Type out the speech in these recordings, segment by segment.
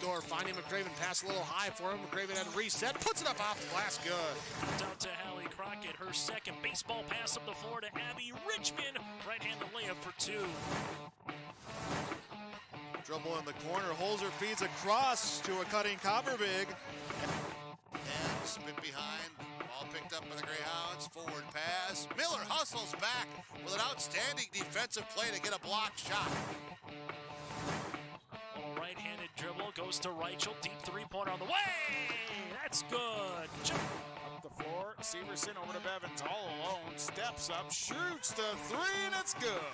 door, finding McCraven, pass a little high for him. McCraven had a reset, puts it up off the glass, good. Out to Hallie Crockett, her second baseball pass up the floor to Abby Richmond. Right-handed layup for two. Dribble in the corner, Holzer feeds across to a cutting Copperbig. And spin behind, ball picked up by the Greyhounds, forward pass. Miller hustles back with an outstanding defensive play to get a block shot. Right-handed dribble, goes to Reichel, deep three-pointer on the way! That's good! Up the floor, Severson over to Bevins, all alone, steps up, shoots the three, and it's good!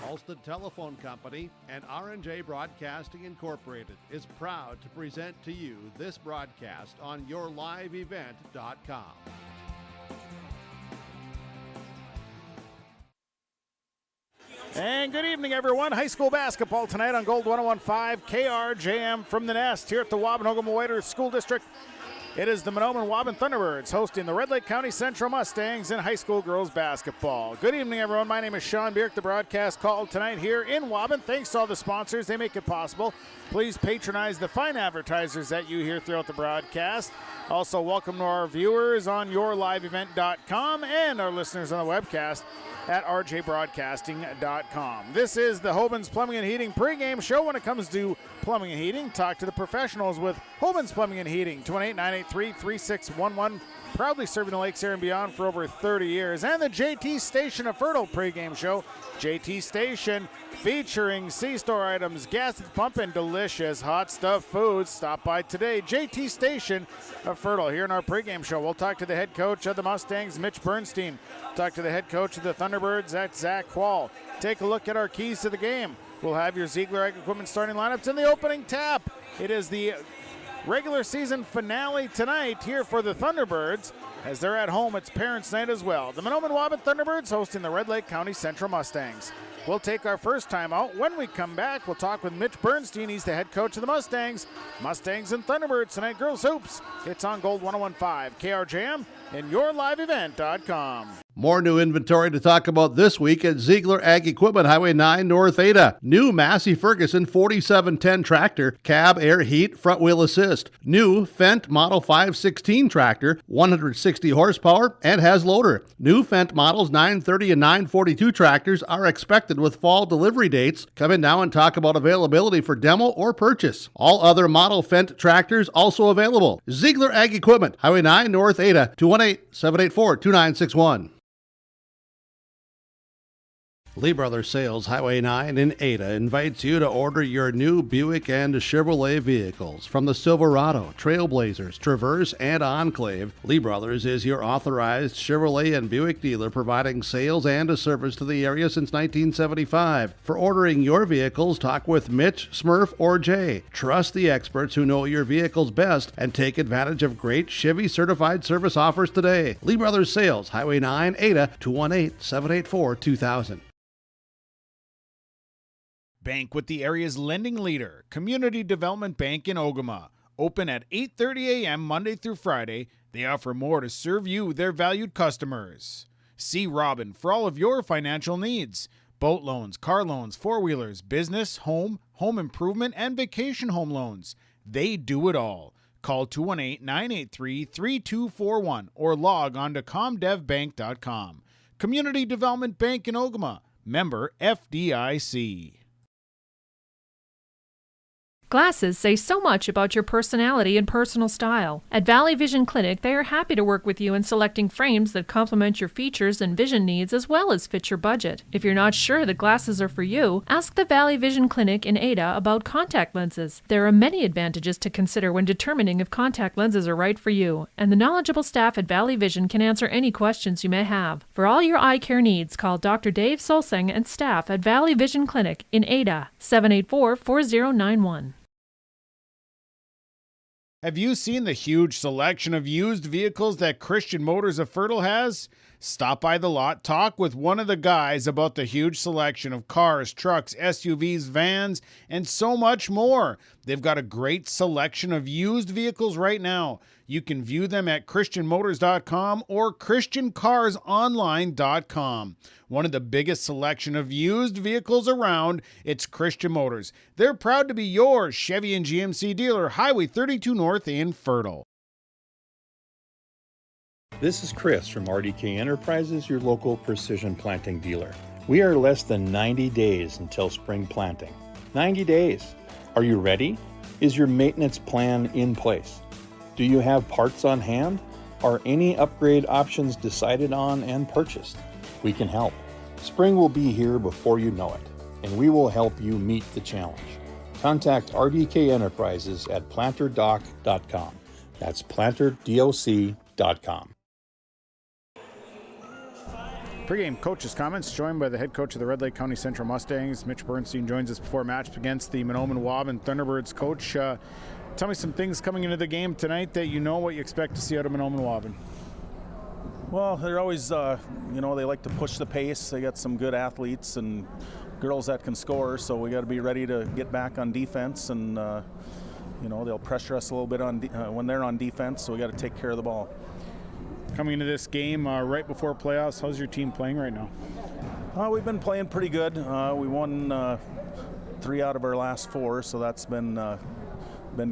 Halsted Telephone Company and R&J Broadcasting Incorporated is proud to present to you this broadcast on yourliveevent.com. And good evening, everyone. High school basketball tonight on Gold 101.5 KRJM from the Nest here at the Waubun School District. It is the Mahnomen Waubun Thunderbirds hosting the Red Lake County Central Mustangs in high school girls basketball. Good evening, everyone. My name is Sean Bierk, the broadcast call tonight here in Waubun. Thanks to all the sponsors. They make it possible. Please patronize the fine advertisers that you hear throughout the broadcast. Also, welcome to our viewers on yourliveevent.com and our listeners on the webcast at rjbroadcasting.com. This is the Hoban's Plumbing and Heating pregame show. When it comes to plumbing and heating, talk to the professionals with Hoban's Plumbing and Heating, 218-983-3611. Proudly serving the lakes here and beyond for over 30 years. And the JT Station of Fertile pregame show. JT Station featuring C-store items, gas at the pump, and delicious hot stuff foods. Stop by today. JT Station of Fertile here in our pregame show. We'll talk to the head coach of the Mustangs, Mitch Bernstein. Talk to the head coach of the Thunderbirds, that's Zach Quall. Take a look at our keys to the game. We'll have your Ziegler Ag Equipment starting lineups in the opening tap. It is the regular season finale tonight here for the Thunderbirds. As they're at home, it's Parents' Night as well. The Mahnomen Waubun Thunderbirds hosting the Red Lake County Central Mustangs. We'll take our first time out. When we come back, we'll talk with Mitch Bernstein. He's the head coach of the Mustangs. Mustangs and Thunderbirds tonight, girls hoops. It's on Gold 101.5 KRJM and yourliveevent.com. More new inventory to talk about this week at Ziegler Ag Equipment, Highway 9 North Ada. New Massey Ferguson 4710 tractor, cab air heat, front wheel assist. New Fendt Model 516 tractor, 160 horsepower and has loader. New Fendt Models 930 and 942 tractors are expected with fall delivery dates. Come in now and talk about availability for demo or purchase. All other model Fendt tractors also available. Ziegler Ag Equipment, Highway 9 North Ada, 218-784-2961. Lee Brothers Sales, Highway 9 in Ada, invites you to order your new Buick and Chevrolet vehicles from the Silverado, Trailblazers, Traverse, and Enclave. Lee Brothers is your authorized Chevrolet and Buick dealer, providing sales and a service to the area since 1975. For ordering your vehicles, talk with Mitch, Smurf, or Jay. Trust the experts who know your vehicles best and take advantage of great Chevy certified service offers today. Lee Brothers Sales, Highway 9, Ada, 218-784-2000. Bank with the area's lending leader, Community Development Bank in Ogama. Open at 8:30 a.m. Monday through Friday. They offer more to serve you, their valued customers. See Robin for all of your financial needs. Boat loans, car loans, four-wheelers, business, home improvement, and vacation home loans. They do it all. Call 218-983-3241 or log on to comdevbank.com. Community Development Bank in Ogama. Member FDIC. Glasses say so much about your personality and personal style. At Valley Vision Clinic, they are happy to work with you in selecting frames that complement your features and vision needs as well as fit your budget. If you're not sure that glasses are for you, ask the Valley Vision Clinic in Ada about contact lenses. There are many advantages to consider when determining if contact lenses are right for you, and the knowledgeable staff at Valley Vision can answer any questions you may have. For all your eye care needs, call Dr. Dave Solseng and staff at Valley Vision Clinic in Ada, 784-4091. Have you seen the huge selection of used vehicles that Christian Motors of Fertile has? Stop by the lot, talk with one of the guys about the huge selection of cars, trucks, SUVs, vans, and so much more. They've got a great selection of used vehicles right now. You can view them at christianmotors.com or christiancarsonline.com. One of the biggest selection of used vehicles around, it's Christian Motors. They're proud to be your Chevy and GMC dealer, Highway 32 North in Fertile. This is Chris from RDK Enterprises, your local precision planting dealer. We are less than 90 days until spring planting. 90 days. Are you ready? Is your maintenance plan in place? Do you have parts on hand? Are any upgrade options decided on and purchased? We can help. Spring will be here before you know it, and we will help you meet the challenge. Contact RDK Enterprises at planterdoc.com. That's planterdoc.com. Pregame coach's comments, joined by the head coach of the Red Lake County Central Mustangs. Mitch Bernstein joins us before match against the Mahnomen Waubun Thunderbirds. Coach, tell me some things coming into the game tonight that you know what you expect to see out of Mahnomen Waubun. Well, they're always, they like to push the pace. They got some good athletes and girls that can score, so we got to be ready to get back on defense. And, they'll pressure us a little bit on when they're on defense, so we got to take care of the ball. Coming into this game right before playoffs, how's your team playing right now? We've been playing pretty good. We won 3 out of our last 4, so that's been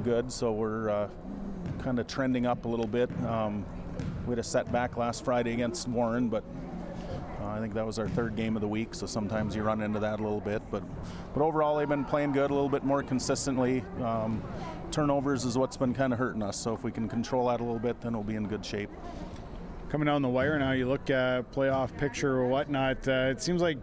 good. So we're kind of trending up a little bit. We had a setback last Friday against Warren, but I think that was our 3rd game of the week, so sometimes you run into that a little bit. But overall, they've been playing good, a little bit more consistently. Turnovers is what's been kind of hurting us, so if we can control that a little bit, then we'll be in good shape. Coming down the wire now, you look at playoff picture or whatnot, it seems like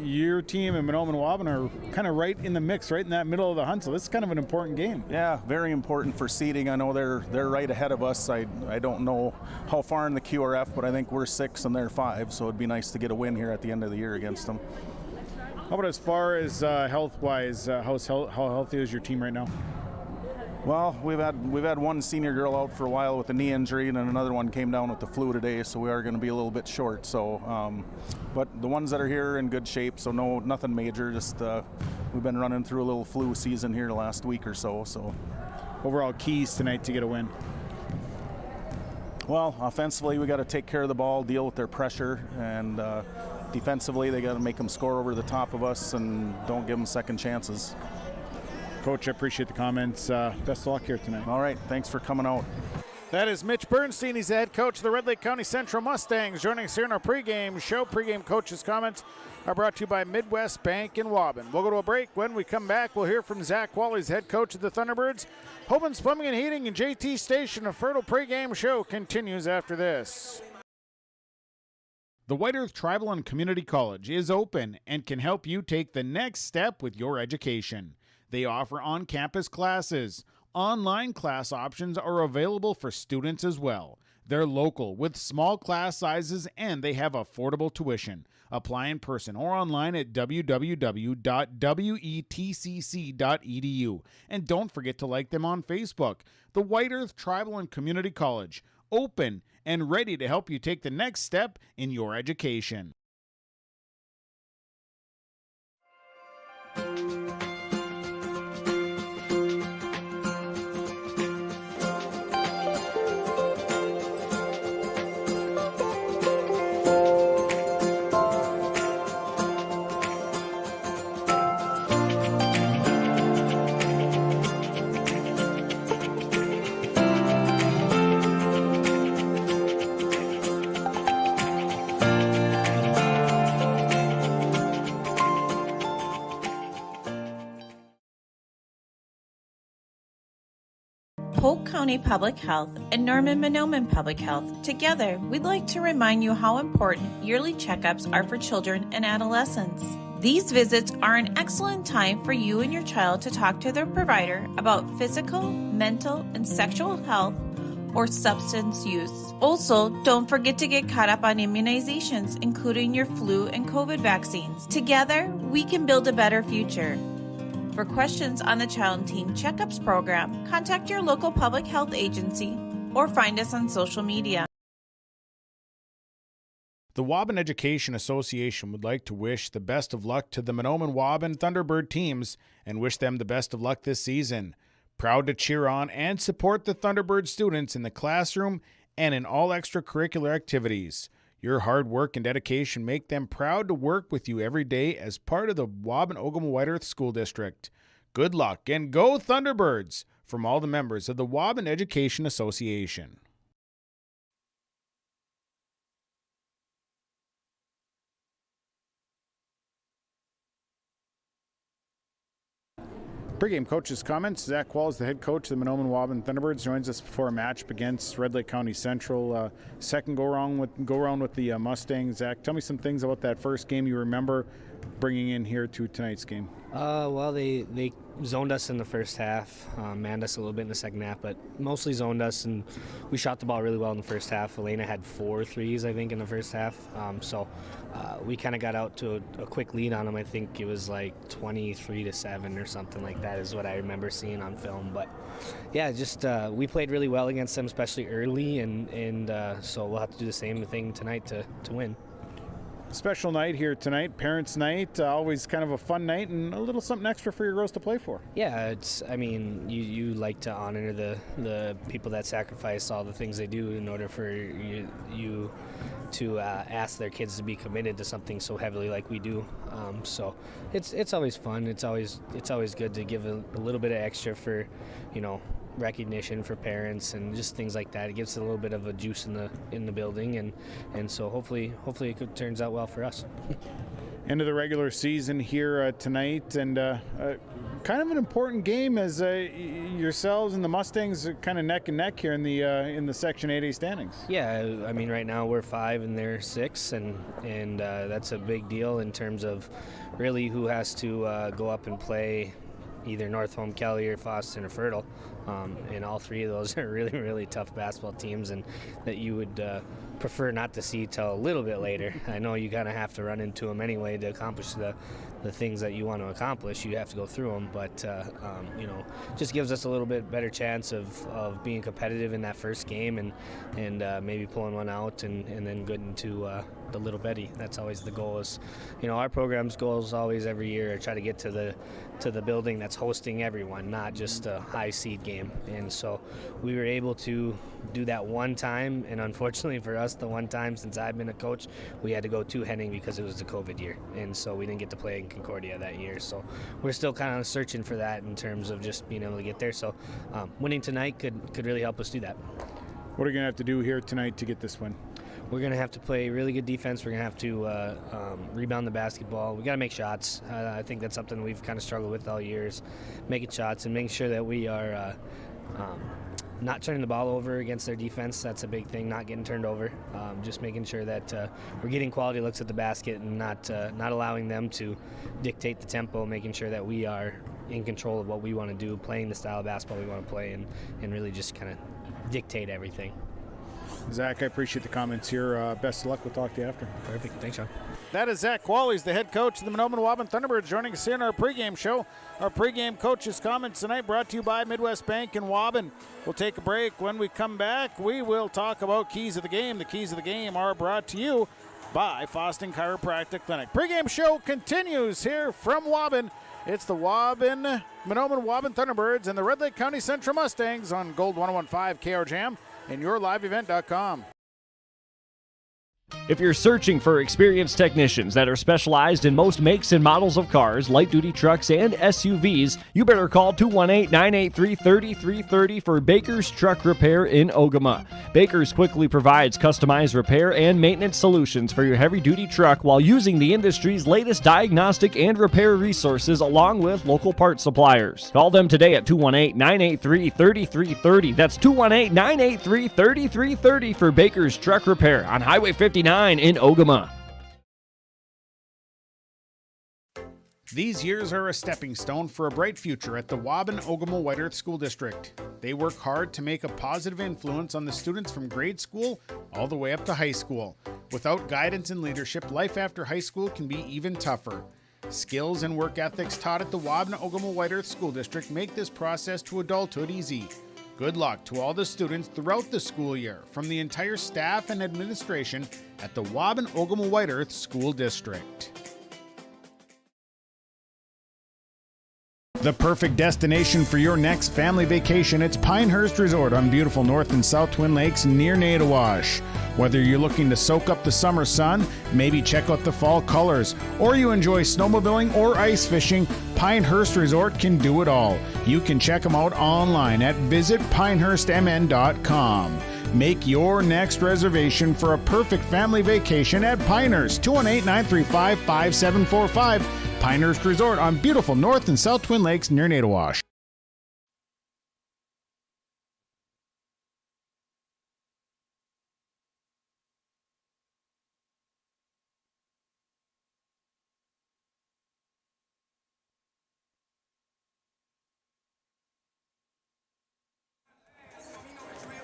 your team and Mahnomen Waubun are kind of right in the mix, right in that middle of the hunt, so this is kind of an important game. Yeah, very important for seeding. I know they're right ahead of us. I don't know how far in the QRF, but I think we're 6 and they're 5, so it'd be nice to get a win here at the end of the year against them. How about as far as health-wise, how healthy is your team right now? Well, we've had one senior girl out for a while with a knee injury, and then another one came down with the flu today, so we are going to be a little bit short. So, but the ones that are here are in good shape, so nothing major. Just we've been running through a little flu season here the last week or so. So, overall keys tonight to get a win. Well, offensively, we got to take care of the ball, deal with their pressure, and defensively, they got to make them score over the top of us and don't give them second chances. Coach, I appreciate the comments. Best of luck here tonight. All right, thanks for coming out. That is Mitch Bernstein. He's the head coach of the Red Lake County Central Mustangs, joining us here in our pregame show. Pregame coach's comments are brought to you by Midwest Bank in Waubun. We'll go to a break. When we come back, we'll hear from Zach Wally's head coach of the Thunderbirds. Hoban's Plumbing and Heating and JT Station, a Fertile pregame show, continues after this. The White Earth Tribal and Community College is open and can help you take the next step with your education. They offer on-campus classes. Online class options are available for students as well. They're local with small class sizes and they have affordable tuition. Apply in person or online at www.wetcc.edu. And don't forget to like them on Facebook. The White Earth Tribal and Community College, open and ready to help you take the next step in your education. Polk County Public Health and Norman Mahnomen Public Health. Together, we'd like to remind you how important yearly checkups are for children and adolescents. These visits are an excellent time for you and your child to talk to their provider about physical, mental, and sexual health or substance use. Also, don't forget to get caught up on immunizations, including your flu and COVID vaccines. Together, we can build a better future. For questions on the Child and Teen Checkups program, contact your local public health agency or find us on social media. The Waubun Education Association would like to wish the best of luck to the Mahnomen Waubun Thunderbird teams and wish them the best of luck this season. Proud to cheer on and support the Thunderbird students in the classroom and in all extracurricular activities. Your hard work and dedication make them proud to work with you every day as part of the Waubun-Ogama-White Earth School District. Good luck and go Thunderbirds from all the members of the Waubun Education Association. Pregame coach's comments. Zach Walls, the head coach of the Mahnomen Waubun Thunderbirds, joins us before a match against Red Lake County Central. Second go round with the Mustangs. Zach, tell me some things about that first game you remember bringing in here to tonight's game. Well, they zoned us in the first half, manned us a little bit in the second half, but mostly zoned us, and we shot the ball really well in the first half. Elena had 4 threes, I think, in the first half. So we kind of got out to a quick lead on them. I think it was like 23-7 or something like that is what I remember seeing on film. But yeah, just we played really well against them, especially early, and so we'll have to do the same thing tonight to win. Special night here tonight, Parents' Night, always kind of a fun night and a little something extra for your girls to play for. Yeah, you like to honor the people that sacrifice all the things they do in order for you to ask their kids to be committed to something so heavily like we do. So it's always fun. It's always good to give a little bit of extra for, recognition for parents and just things like that. It gives it a little bit of a juice in the building, and so hopefully it turns out well for us. End of the regular season here tonight, and kind of an important game as yourselves and the Mustangs are kind of neck and neck here in the Section 8A standings. Yeah, I mean right now we're 5 and they're 6, and that's a big deal in terms of really who has to go up and play either North Home, Kelly, or Foster or Fertile. And all 3 of those are really, really tough basketball teams, and that you would prefer not to see till a little bit later. I know you kind of have to run into them anyway to accomplish the things that you want to accomplish. You have to go through them, but just gives us a little bit better chance of being competitive in that first game and maybe pulling one out and then getting to the Little Betty. That's always the goal. Is our program's goal is always every year try to get to the building that's hosting everyone, not just a high seed game. And so we were able to do that one time, and unfortunately for us, the one time since I've been a coach, we had to go to Henning because it was the COVID year, and so we didn't get to play in Concordia that year. So we're still kind of searching for that in terms of just being able to get there. So winning tonight could really help us do that. What are you going to have to do here tonight to get this win? We're going to have to play really good defense. We're going to have to rebound the basketball. We got to make shots. I think that's something we've kind of struggled with all years, making shots and making sure that we are not turning the ball over against their defense. That's a big thing, not getting turned over. Just making sure that we're getting quality looks at the basket and not allowing them to dictate the tempo, making sure that we are in control of what we want to do, playing the style of basketball we want to play, and really just kind of dictate everything. Zach, I appreciate the comments here. Best of luck. We'll talk to you after. Perfect. Thanks, Sean. That is Zach Qualley, the head coach of the Mahnomen Waubun Thunderbirds, joining us here in our pregame show. Our pregame coach's comments tonight brought to you by Midwest Bank in Waubun. We'll take a break. When we come back, we will talk about keys of the game. The keys of the game are brought to you by Foston Chiropractic Clinic. Pregame show continues here from Waubun. It's the Mahnomen Waubun Thunderbirds and the Red Lake County Central Mustangs on Gold 101.5 KR Jam and yourliveevent.com. If you're searching for experienced technicians that are specialized in most makes and models of cars, light-duty trucks, and SUVs, you better call 218-983-3330 for Baker's Truck Repair in Ogama. Baker's quickly provides customized repair and maintenance solutions for your heavy-duty truck while using the industry's latest diagnostic and repair resources along with local part suppliers. Call them today at 218-983-3330. That's 218-983-3330 for Baker's Truck Repair on Highway 59 in Ogama. These years are a stepping stone for a bright future at the Waubun-Ogama-White Earth School District. They work hard to make a positive influence on the students from grade school all the way up to high school. Without guidance and leadership, life after high school can be even tougher. Skills and work ethics taught at the Waubun-Ogama-White Earth School District make this process to adulthood easy. Good luck to all the students throughout the school year from the entire staff and administration at the Waubun Ogama White Earth School District. The perfect destination for your next family vacation, it's Pinehurst Resort on beautiful North and South Twin Lakes near Nadawash. Whether you're looking to soak up the summer sun, maybe check out the fall colors, or you enjoy snowmobiling or ice fishing, Pinehurst Resort can do it all. You can check them out online at visitpinehurstmn.com. Make your next reservation for a perfect family vacation at Pinehurst, 218-935-5745. Pinehurst Resort on beautiful North and South Twin Lakes near Nadawash.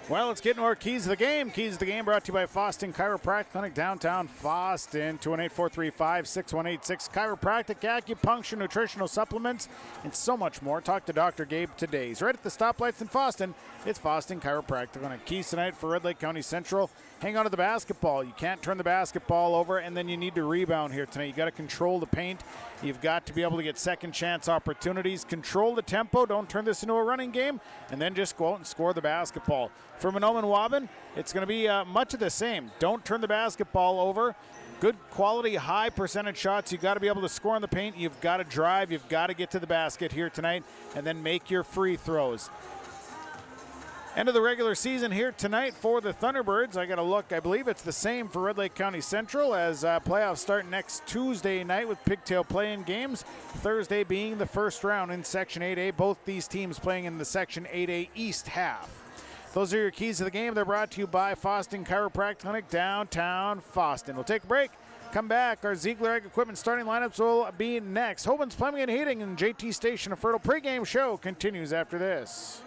Well, let's get into our keys of the game. Keys of the game brought to you by Foston Chiropractic Clinic, downtown Foston, 218-435-6186. Chiropractic, acupuncture, nutritional supplements, and so much more. Talk to Dr. Gabe today. He's right at the stoplights in Foston. It's Foston Chiropractic Clinic. Keys tonight for Red Lake County Central. Hang on to the basketball. You can't turn the basketball over, and then you need to rebound here tonight. You got to control the paint. You've got to be able to get second chance opportunities. Control the tempo. Don't turn this into a running game, and then just go out and score the basketball. For Mahnomen Waubun, it's going to be much of the same. Don't turn the basketball over. Good quality, high percentage shots. You've got to be able to score in the paint. You've got to drive. You've got to get to the basket here tonight, and then make your free throws. End of the regular season here tonight for the Thunderbirds. I got to look. I believe it's the same for Red Lake County Central as playoffs start next Tuesday night with pigtail play-in games. Thursday being the first round in Section 8A. Both these teams playing in the Section 8A East half. Those are your keys to the game. They're brought to you by Foston Chiropractic Clinic, downtown Foston. We'll take a break. Come back. Our Ziegler Ag Equipment starting lineups will be next. Hoban's Plumbing and Heating and JT Station, a fertile pregame show continues after this.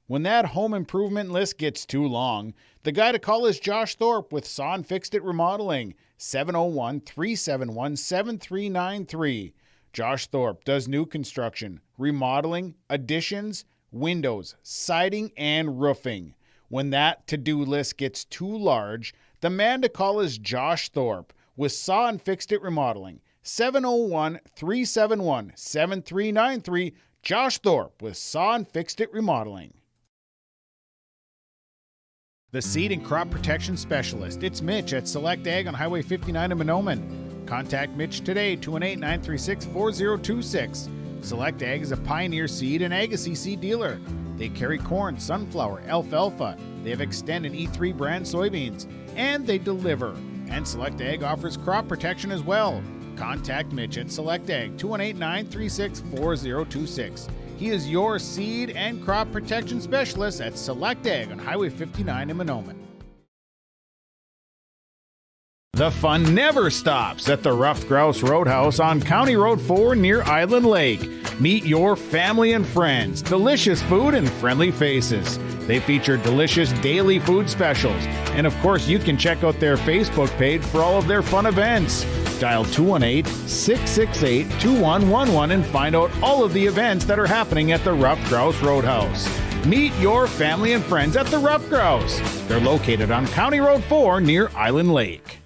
When that home improvement list gets too long, the guy to call is Josh Thorpe with Son Fixed It Remodeling, 701-371-7393. Josh Thorpe does new construction, remodeling, additions, windows, siding, and roofing. When that to-do list gets too large, the man to call is Josh Thorpe with Son Fixed It Remodeling, 701-371-7393. Josh Thorpe with Son Fixed It Remodeling. The Seed and Crop Protection Specialist. It's Mitch at Select Ag on Highway 59 in Mahnomen. Contact Mitch today, 218-936-4026. Select Ag is a Pioneer Seed and Agassiz seed dealer. They carry corn, sunflower, alfalfa. They have Extend and E3 brand soybeans, and they deliver. And Select Ag offers crop protection as well. Contact Mitch at Select Ag, 218-936-4026. He is your seed and crop protection specialist at Select Ag on Highway 59 in Mahnomen. The fun never stops at the Ruffed Grouse Roadhouse on County Road 4 near Island Lake. Meet your family and friends, delicious food and friendly faces. They feature delicious daily food specials. And of course, you can check out their Facebook page for all of their fun events. Dial 218-668-2111 and find out all of the events that are happening at the Ruffed Grouse Roadhouse. Meet your family and friends at the Ruffed Grouse. They're located on County Road 4 near Island Lake.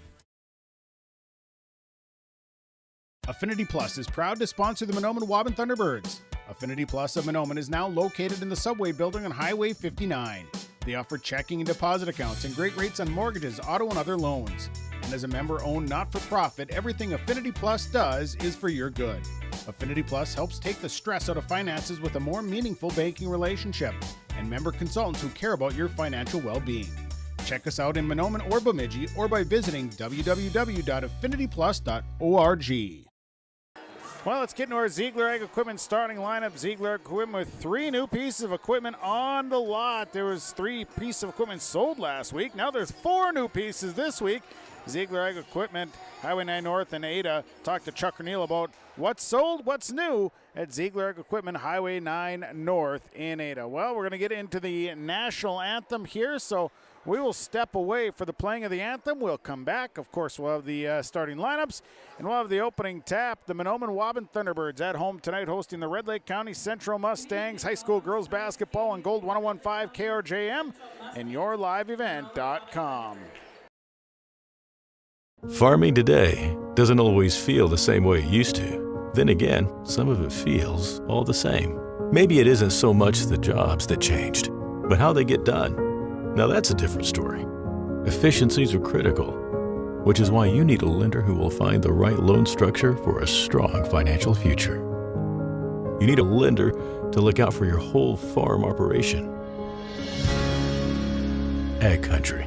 Affinity Plus is proud to sponsor the Mahnomen Waubun Thunderbirds. Affinity Plus of Mahnomen is now located in the Subway building on Highway 59. They offer checking and deposit accounts and great rates on mortgages, auto, and other loans. And as a member-owned not-for-profit, everything Affinity Plus does is for your good. Affinity Plus helps take the stress out of finances with a more meaningful banking relationship and member consultants who care about your financial well-being. Check us out in Mahnomen or Bemidji or by visiting www.affinityplus.org. Well, let's get into our Ziegler Ag Equipment starting lineup. Ziegler Equipment with 3 new pieces of equipment on the lot. There was 3 pieces of equipment sold last week. Now there's 4 new pieces this week. Ziegler Ag Equipment, Highway 9 North and Ada. Talk to Chuck O'Neill about what's sold, what's new at Ziegler Ag Equipment, Highway 9 North in Ada. Well, we're going to get into the national anthem here, so We will step away for the playing of the anthem. We'll come back. Of course, we'll have the starting lineups, and we'll have the opening tap. The Mahnomen Waubun Thunderbirds at home tonight hosting the Red Lake County Central Mustangs high school girls basketball on Gold 101.5 KRJM and yourliveevent.com. Farming today doesn't always feel the same way it used to. Then again, some of it feels all the same. Maybe it isn't so much the jobs that changed, but how they get done. Now that's a different story. Efficiencies are critical, which is why you need a lender who will find the right loan structure for a strong financial future. You need a lender to look out for your whole farm operation. Ag Country.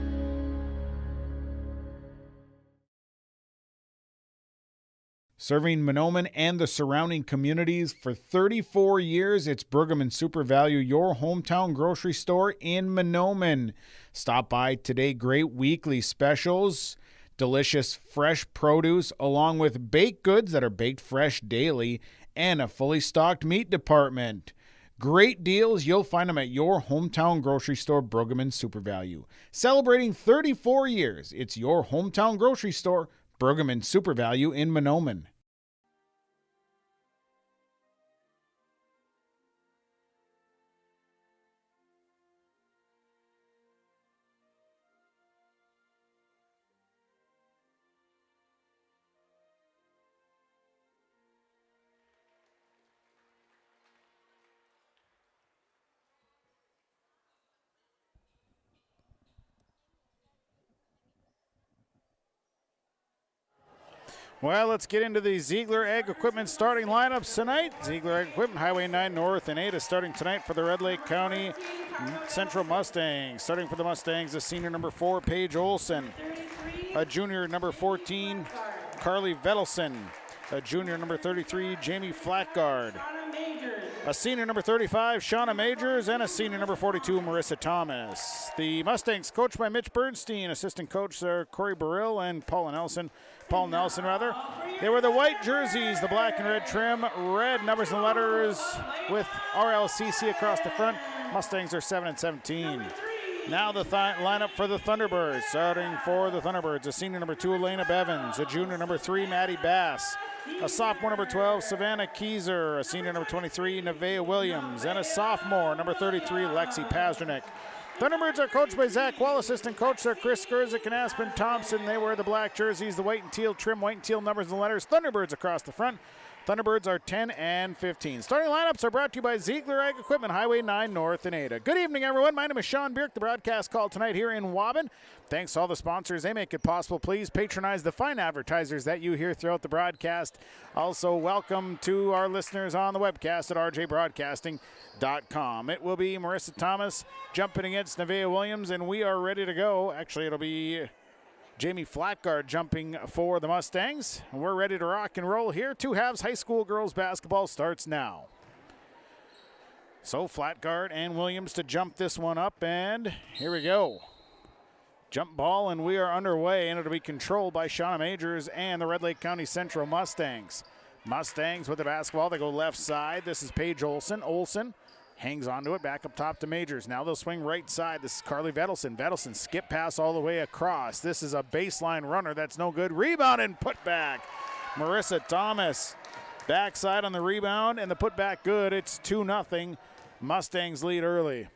Serving Mahnomen and the surrounding communities for 34 years, it's Pregame Super Value, your hometown grocery store in Mahnomen. Stop by today. Great weekly specials, delicious fresh produce, along with baked goods that are baked fresh daily, and a fully stocked meat department. Great deals. You'll find them at your hometown grocery store, Pregame Super Value. Celebrating 34 years, it's your hometown grocery store, Pregame Super Value in Mahnomen. Well, let's get into the Ziegler Ag Equipment starting lineups tonight. Ziegler Ag Equipment, Highway 9 North and 8 is starting tonight for the Red Lake County Central Mustangs. Starting for the Mustangs, a senior number 4, Paige Olson. A junior number 14, Carly Vedelson. A junior number 33, Jamie Flatguard. A senior number 35, Shauna Majors, and a senior number 42, Marissa Thomas. The Mustangs coached by Mitch Bernstein, assistant coach Corey Burrill and Paul Nelson. They were the white jerseys, the black and red trim, red numbers and letters with RLCC across the front. Mustangs are 7-17. Now the lineup for the Thunderbirds. Starting for the Thunderbirds, a senior number 2, Elena Bevins, a junior number 3, Maddie Bass, a sophomore number 12, Savannah Kieser, a senior number 23, Nevaeh Williams, and a sophomore number 33, Lexi Pasternak. Thunderbirds are coached by Zach Wall, assistant coach Chris Skurzik and Aspen Thompson. They wear the black jerseys, the white and teal trim, white and teal numbers and letters. Thunderbirds across the front. Thunderbirds are 10-15. Starting lineups are brought to you by Ziegler Ag Equipment, Highway 9 North and Ada. Good evening, everyone. My name is Sean Bierk, the broadcast call tonight here in Waubun. Thanks to all the sponsors. They make it possible. Please patronize the fine advertisers that you hear throughout the broadcast. Also, welcome to our listeners on the webcast at rjbroadcasting.com. It will be Marissa Thomas jumping against Nevaeh Williams, and we are ready to go. Actually, it'll be Jamie Flatguard jumping for the Mustangs. And we're ready to rock and roll here. 2 halves high school girls basketball starts now. So Flatguard and Williams to jump this one up, and here we go. Jump ball, and we are underway, and it'll be controlled by Shauna Majors and the Red Lake County Central Mustangs. Mustangs with the basketball. They go left side. This is Paige Olson. Olson hangs onto it, back up top to Majors. Now they'll swing right side. This is Carly Vedelson. Vedelson skip pass all the way across. This is a baseline runner. That's no good. Rebound and put back. Marissa Thomas backside on the rebound, and the put back good. It's 2-0. Mustangs lead early.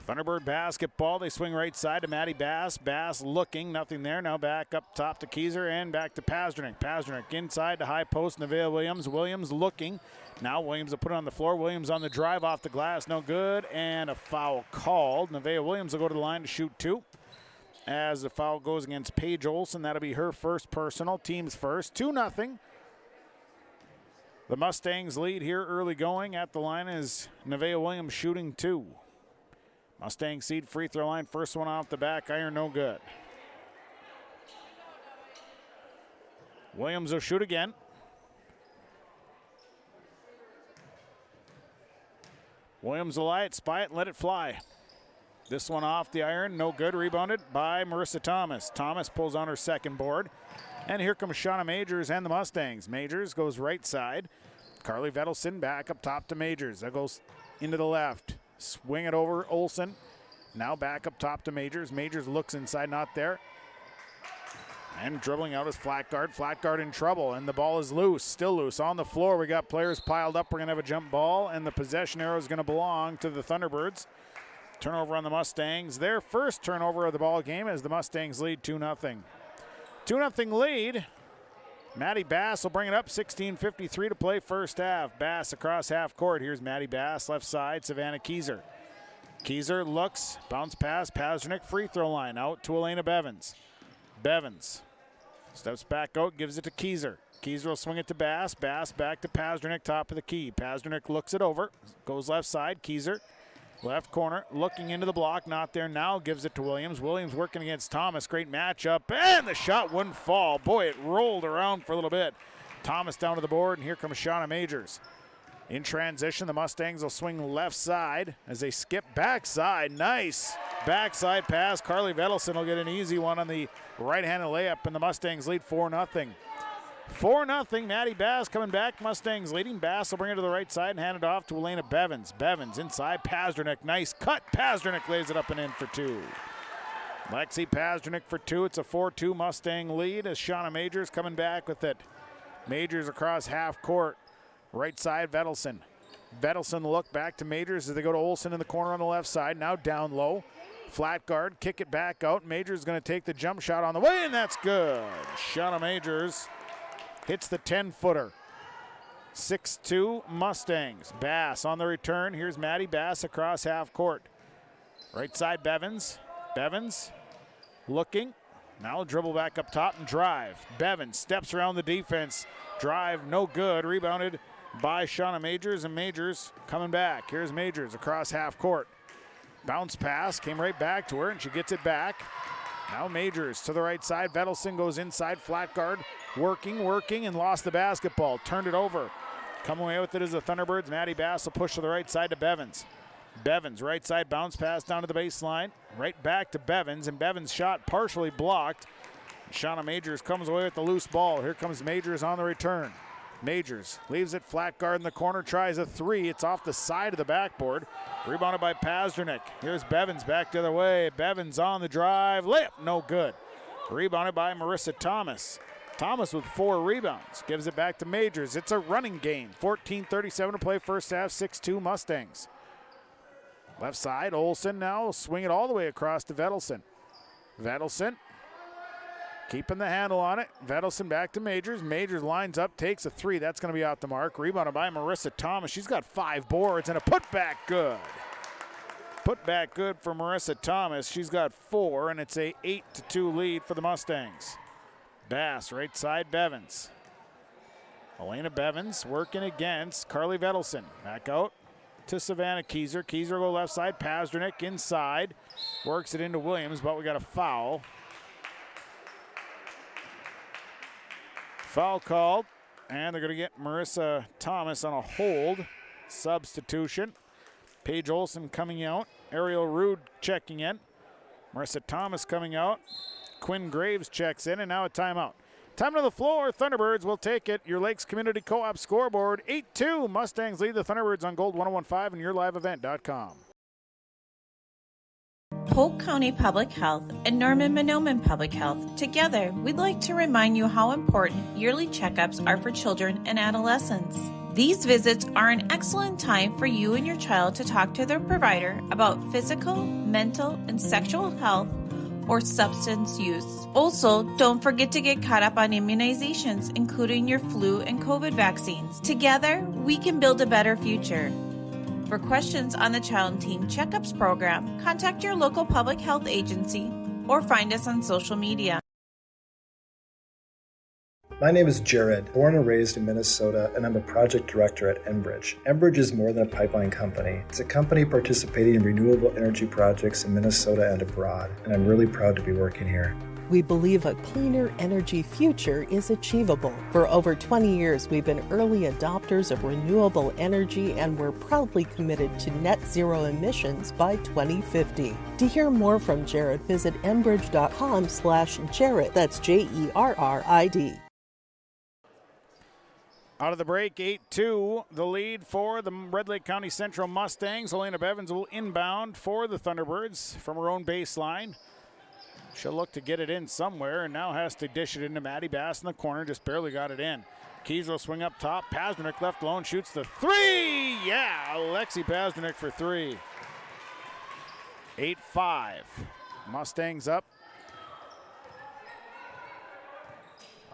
Thunderbird basketball. They swing right side to Maddie Bass. Bass looking, nothing there. Now back up top to Kieser and back to Pasternak. Pasternak inside to high post, Nevaeh Williams. Williams looking. Now Williams will put it on the floor. Williams on the drive off the glass. No good, and a foul called. Nevaeh Williams will go to the line to shoot 2. As the foul goes against Paige Olson, that'll be her first personal. Team's first. 2-0. The Mustangs lead here early going. At the line is Nevaeh Williams shooting 2. Mustang seed free throw line. First one off the back iron, no good. Williams will shoot again. Williams will lie it, spy it, and let it fly. This one off the iron, no good. Rebounded by Marissa Thomas. Thomas pulls on her second board. And here comes Shauna Majors and the Mustangs. Majors goes right side. Carly Vedelson back up top to Majors. That goes into the left. Swing it over Olson. Now back up top to Majors. Majors looks inside, not there. And dribbling out is Flatguard. Flatguard in trouble, and the ball is loose, still loose. On the floor, we got players piled up. We're going to have a jump ball, and the possession arrow is going to belong to the Thunderbirds. Turnover on the Mustangs. Their first turnover of the ball game as the Mustangs lead 2-0. 2-0 lead. Maddie Bass will bring it up. 16:53 to play first half. Bass across half court. Here's Maddie Bass, left side, Savannah Keyser. Keyser looks, bounce pass, Pasternak free throw line, out to Elena Bevins. Bevins steps back out, gives it to Keyser. Keyser will swing it to Bass. Bass back to Pasternak, top of the key. Pasternak looks it over, goes left side. Keyser, left corner, looking into the block, not there now, gives it to Williams. Williams working against Thomas, great matchup, and the shot wouldn't fall. Boy, it rolled around for a little bit. Thomas down to the board, and here comes Shauna Majors. In transition, the Mustangs will swing left side as they skip backside. Nice backside pass. Carly Vedelson will get an easy one on the right-handed layup, and the Mustangs lead 4-0. 4-0, Maddie Bass coming back. Mustangs leading. Bass will bring it to the right side and hand it off to Elena Bevins. Bevins inside, Pasternak, nice cut. Pasternak lays it up and in for two. Lexi Pasternak for two. It's a 4-2 Mustang lead as Shauna Majors coming back with it. Majors across half court. Right side, Vedelson. Vedelson look back to Majors as they go to Olsen in the corner on the left side. Now down low. Flat guard, kick it back out. Majors going to take the jump shot on the way, and that's good. Shauna Majors hits the 10-footer. 6-2 Mustangs. Bass on the return. Here's Maddie Bass across half court. Right side, Bevins. Bevins looking. Now dribble back up top and drive. Bevins steps around the defense. Drive no good. Rebounded by Shauna Majors, and Majors coming back. Here's Majors across half court. Bounce pass, came right back to her, and she gets it back. Now Majors to the right side. Vedelson goes inside, flat guard, working, and lost the basketball. Turned it over. Come away with it as the Thunderbirds. Maddie Bass will push to the right side to Bevins. Bevins, right side, bounce pass down to the baseline. Right back to Bevins, and Bevins' shot partially blocked. Shauna Majors comes away with the loose ball. Here comes Majors on the return. Majors leaves it flat guard in the corner, tries a three. It's off the side of the backboard. Rebounded by Pasternak. Here's Bevins back the other way. Bevins on the drive. Layup, no good. Rebounded by Marissa Thomas. Thomas with 4 rebounds. Gives it back to Majors. It's a running game. 14:37 to play first half. 6-2 Mustangs. Left side, Olsen now will swing it all the way across to Vedelson. Vedelson keeping the handle on it. Vedelson back to Majors. Majors lines up, takes a three. That's going to be out the mark. Rebounded by Marissa Thomas. She's got 5 boards and a putback good. Putback good for Marissa Thomas. She's got 4, and it's a 8-2 lead for the Mustangs. Bass, right side, Bevins. Elena Bevins working against Carly Vedelson. Back out to Savannah Keyser. Keyser will go left side. Pasternak inside. Works it into Williams, but we got a foul. Foul called, and they're going to get Marissa Thomas on a hold. Substitution. Paige Olsen coming out. Ariel Rude checking in. Marissa Thomas coming out. Quinn Graves checks in, and now a timeout. Time to the floor. Thunderbirds will take it. Your Lakes Community Co-op scoreboard. 8-2. Mustangs lead the Thunderbirds on Gold 101.5 and yourliveevent.com. Polk County Public Health and Norman Mahnomen Public Health. Together, we'd like to remind you how important yearly checkups are for children and adolescents. These visits are an excellent time for you and your child to talk to their provider about physical, mental, and sexual health or substance use. Also, don't forget to get caught up on immunizations, including your flu and COVID vaccines. Together, we can build a better future. For questions on the Child and Teen Checkups program, contact your local public health agency or find us on social media. My name is Jared, born and raised in Minnesota, and I'm a project director at Enbridge. Enbridge is more than a pipeline company. It's a company participating in renewable energy projects in Minnesota and abroad, and I'm really proud to be working here. We believe a cleaner energy future is achievable. For over 20 years, we've been early adopters of renewable energy, and we're proudly committed to net zero emissions by 2050. To hear more from Jared, visit enbridge.com/Jared. That's Jerrid. Out of the break, 8-2, the lead for the Red Lake County Central Mustangs. Elena Bevins will inbound for the Thunderbirds from her own baseline. She'll look to get it in somewhere and now has to dish it into Maddie Bass in the corner. Just barely got it in. Keys will swing up top. Pazdernik left alone, shoots the three. Yeah, Alexi Pazdernik for three. 8-5. Mustangs up.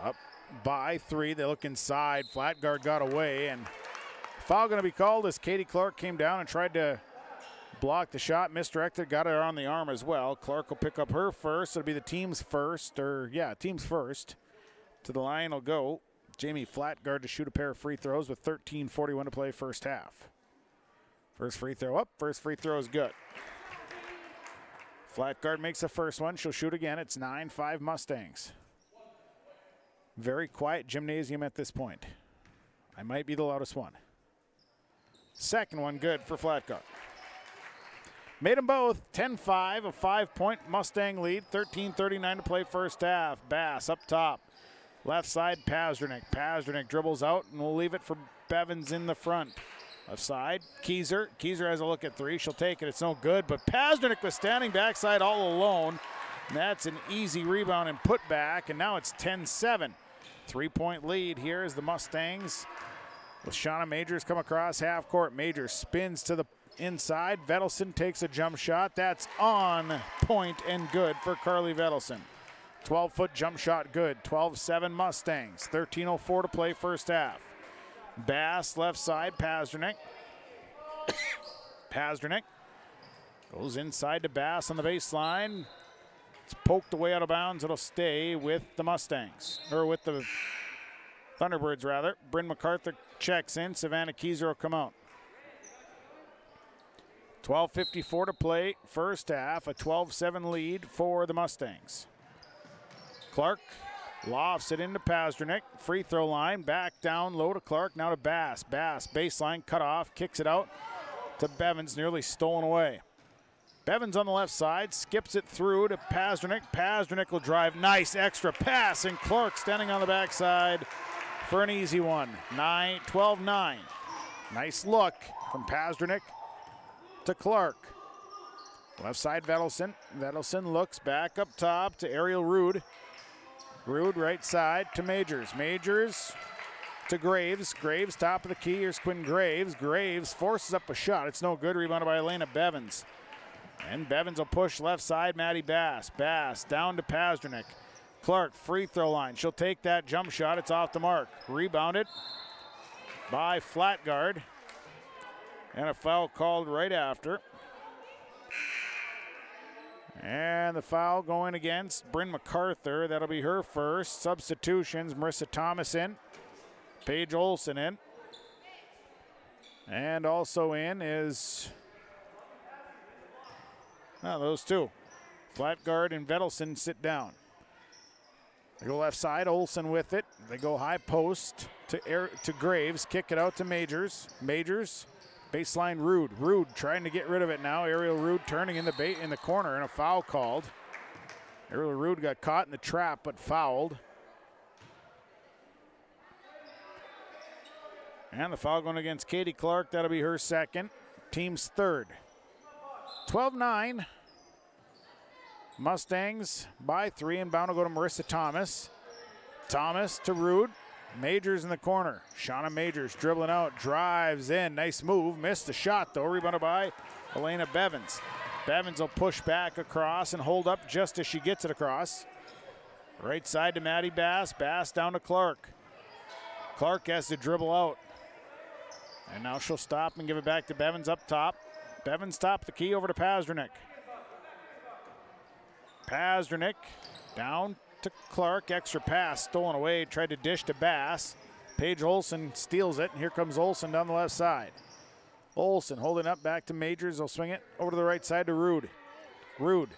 Up by three. They look inside. Flat guard got away, and foul going to be called as Katie Clark came down and tried to block the shot. Misdirected, got her on the arm as well. Clark will pick up her first. It'll be the team's first, team's first. To the line will go Jamie Flatguard to shoot a pair of free throws with 13:41 to play first half. First free throw up. First free throw is good. Flatguard makes the first one. She'll shoot again. It's 9-5 Mustangs. Very quiet gymnasium at this point. I might be the loudest one. Second one good for Flatguard. Made them both. 10-5, a 5-point Mustang lead. 13:39 to play first half. Bass up top. Left side, Pazdernik. Pazdernik dribbles out, and we'll leave it for Bevins in the front. Left side, Kieser. Kieser has a look at three. She'll take it. It's no good, but Pazdernik was standing backside all alone. And that's an easy rebound and put back, and now it's 10-7. 3-point lead here as the Mustangs with Shauna Majors come across half court. Majors spins to the inside. Vedelson takes a jump shot. That's on point and good for Carly Vedelson. 12-foot jump shot good. 12-7 Mustangs. 13:04 to play first half. Bass left side. Pazdernik. Pazdernik goes inside to Bass on the baseline. It's poked away out of bounds. It'll stay with the Mustangs, or with the Thunderbirds rather. Bryn MacArthur checks in. Savannah Kieser will come out. 12:54 to play first half. A 12-7 lead for the Mustangs. Clark lofts it into Pazdernik. Free throw line. Back down low to Clark. Now to Bass. Bass baseline cut off. Kicks it out to Bevins. Nearly stolen away. Bevins on the left side. Skips it through to Pazdernik. Pazdernik will drive. Nice extra pass. And Clark standing on the backside for an easy one. 12-9. Nice look from Pazdernik to Clark. Left side Vedelson. Vedelson looks back up top to Ariel Rude. Rude right side to Majors. Majors to Graves. Graves top of the key. Here's Quinn Graves. Graves forces up a shot. It's no good. Rebounded by Elena Bevins. And Bevins will push left side. Maddie Bass. Bass down to Pazdernik. Clark free throw line. She'll take that jump shot. It's off the mark. Rebounded by Flatguard. And a foul called right after. And the foul going against Bryn MacArthur. That'll be her first. Substitutions, Marissa Thomas in. Paige Olson in. And also in is those two. Flatguard and Vedelson sit down. They go left side, Olson with it. They go high post to Graves. Kick it out to Majors. Majors. Baseline Rude. Rude trying to get rid of it now. Ariel Rude turning in the corner and a foul called. Ariel Rude got caught in the trap but fouled. And the foul going against Katie Clark. That'll be her second. Team's third. 12-9. Mustangs by 3. And bound will go to Marissa Thomas. Thomas to Rude. Majors in the corner. Shauna Majors dribbling out, drives in. Nice move. Missed the shot, though. Rebounded by Elena Bevins. Bevins will push back across and hold up just as she gets it across. Right side to Maddie Bass. Bass down to Clark. Clark has to dribble out. And now she'll stop and give it back to Bevins up top. Bevins top the key over to Pazdernik. Pazdernik down to Clark. Extra pass stolen away. Tried to dish to Bass. Paige Olson steals it. And here comes Olson down the left side. Olson holding up back to Majors. They'll swing it over to the right side to Rude. Rude.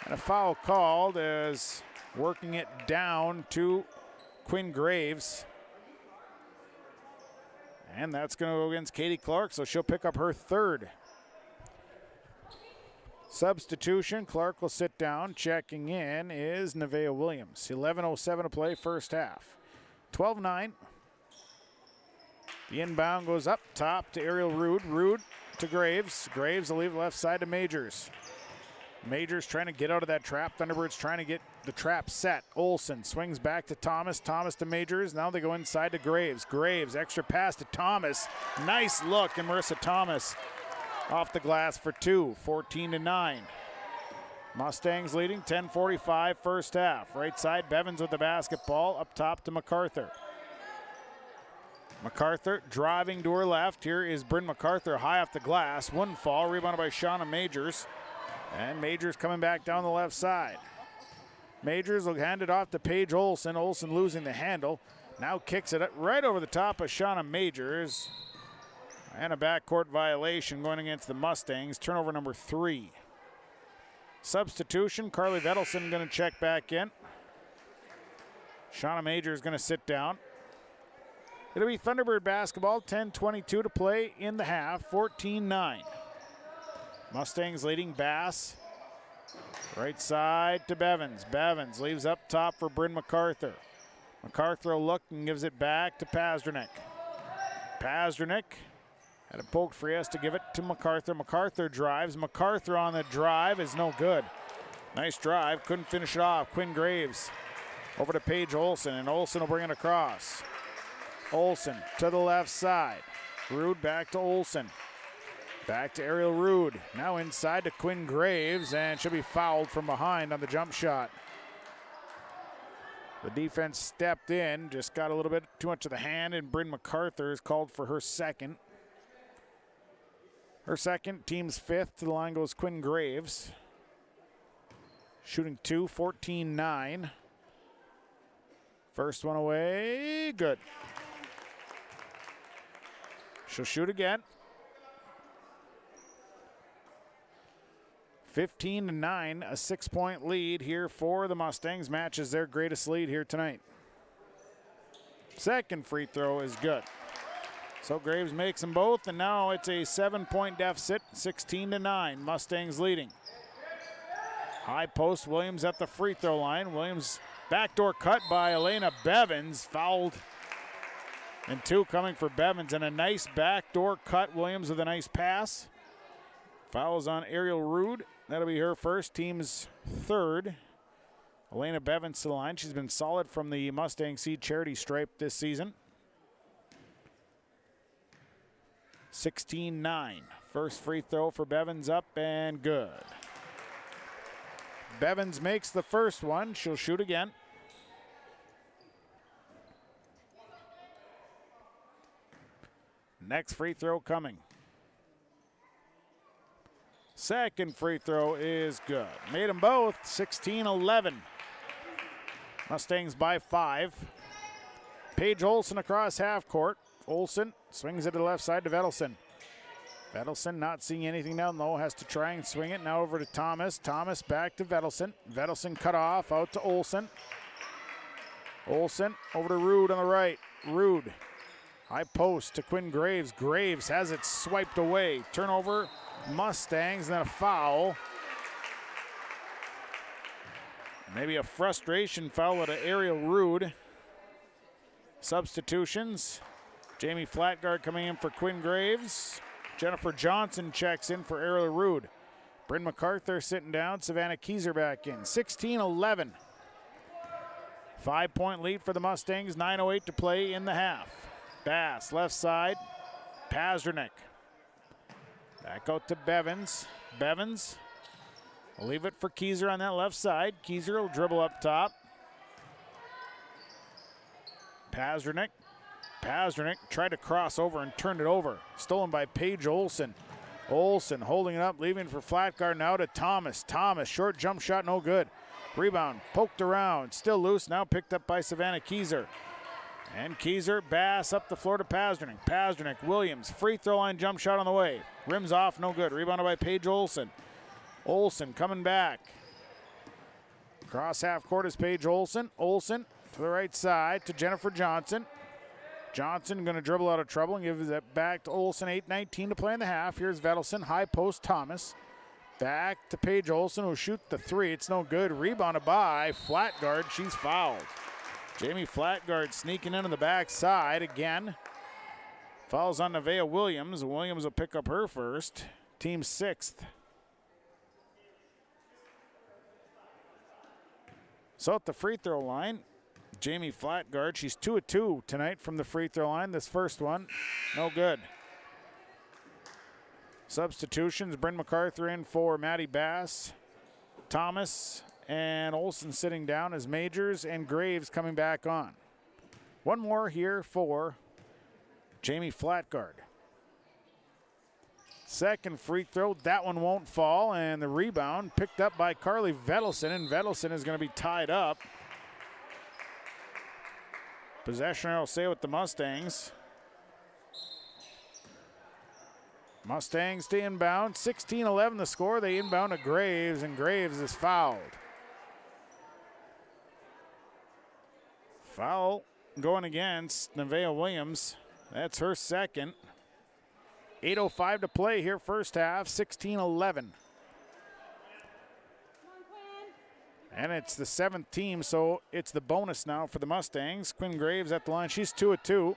And a foul called as working it down to Quinn Graves. And that's going to go against Katie Clark, so she'll pick up her third. Substitution, Clark will sit down. Checking in is Nevaeh Williams. 11:07 to play first half. 12-9. The inbound goes up top to Ariel Rude. Rude to Graves. Graves will leave the left side to Majors. Majors trying to get out of that trap. Thunderbirds trying to get the trap set. Olsen swings back to Thomas. Thomas to Majors. Now they go inside to Graves. Graves, extra pass to Thomas. Nice look, and Marissa Thomas off the glass for 2, 14-9. Mustangs leading, 10:45 first half. Right side, Bevins with the basketball. Up top to MacArthur. MacArthur driving to her left. Here is Bryn MacArthur high off the glass. Wouldn't fall. Rebounded by Shauna Majors. And Majors coming back down the left side. Majors will hand it off to Paige Olsen. Olsen losing the handle. Now kicks it right over the top of Shauna Majors. And a backcourt violation going against the Mustangs. Turnover number 3. Substitution, Carly Vedelson going to check back in. Shauna Majors going to sit down. It'll be Thunderbird basketball, 10:22 to play in the half, 14-9. Mustangs leading. Bass. Right side to Bevins. Bevins leaves up top for Bryn MacArthur. MacArthur will look and gives it back to Pazdernick. Pazdernick had it poked free, has to give it to MacArthur. MacArthur drives. MacArthur on the drive is no good. Nice drive, couldn't finish it off. Quinn Graves over to Paige Olsen, and Olsen will bring it across. Olsen to the left side. Rude back to Olsen. Back to Ariel Rude. Now inside to Quinn Graves, and she'll be fouled from behind on the jump shot. The defense stepped in, just got a little bit too much of the hand, and Bryn MacArthur is called for her second. Her second, team's 5th. To the line goes Quinn Graves. Shooting 2, 14-9. First one away, good. She'll shoot again. 15-9, a 6-point lead here for the Mustangs. Matches their greatest lead here tonight. Second free throw is good. So Graves makes them both, and now it's a 7-point deficit, 16-9. Mustangs leading. High post, Williams at the free throw line. Williams backdoor cut by Elena Bevins, fouled. And 2 coming for Bevins, and a nice backdoor cut. Williams with a nice pass. Fouls on Ariel Rude. That'll be her first, team's 3rd. Elena Bevins to the line. She's been solid from the Mustang Seed charity stripe this season. 16-9. First free throw for Bevins up and good. Bevins makes the first one. She'll shoot again. Next free throw coming. Second free throw is good. Made them both, 16-11. Mustangs by 5. Paige Olsen across half court. Olsen swings it to the left side to Vedelson. Vedelson not seeing anything down low, has to try and swing it. Now over to Thomas. Thomas back to Vedelson. Vedelson cut off, out to Olsen. Olsen over to Rude on the right. Rude. High post to Quinn Graves. Graves has it swiped away. Turnover, Mustangs, and then a foul. Maybe a frustration foul at Ariel Rude. Substitutions. Jamie Flatguard coming in for Quinn Graves. Jennifer Johnson checks in for Ariel Rude. Bryn MacArthur sitting down. Savannah Kieser back in. 16-11. 5-point lead for the Mustangs. 9:08 to play in the half. Bass, left side. Pazdernick. Back out to Bevins. Bevins will leave it for Kieser on that left side. Kieser will dribble up top. Pazdernick. Pazdernick tried to cross over and turned it over. Stolen by Paige Olsen. Olsen holding it up, leaving for Flatguard now to Thomas. Thomas, short jump shot, no good. Rebound, poked around, still loose, now picked up by Savannah Kieser. And Kieser, Bass up the floor to Pazdernick. Pazdernick, Williams, free throw line jump shot on the way. Rims off, no good. Rebounded by Paige Olsen. Olsen coming back. Cross half court is Paige Olsen. Olsen to the right side to Jennifer Johnson. Johnson going to dribble out of trouble and gives it back to Olsen. 8:19 to play in the half. Here's Vedelson, high post Thomas. Back to Paige Olsen, who'll shoot the 3. It's no good. Rebounded by Flatguard. She's fouled. Jamie Flatguard sneaking in on the backside again. Fouls on Nevaeh Williams. Williams will pick up her first. Team 6th. So at the free throw line, Jamie Flatguard. She's 2 of 2 tonight from the free throw line. This first one, no good. Substitutions, Bryn MacArthur in for Maddie Bass. Thomas and Olsen sitting down as Majors, and Graves coming back on. One more here for Jamie Flatguard. Second free throw, that one won't fall, and the rebound picked up by Carly Vedelson, and Vedelson is going to be tied up. Possession will stay with the Mustangs. Mustangs to inbound, 16-11 the score. They inbound to Graves, and Graves is fouled. Foul going against Nevaeh Williams. That's her second. 8:05 to play here, first half, 16-11. And it's the 7th team, so it's the bonus now for the Mustangs. Quinn Graves at the line. She's 2 of 2.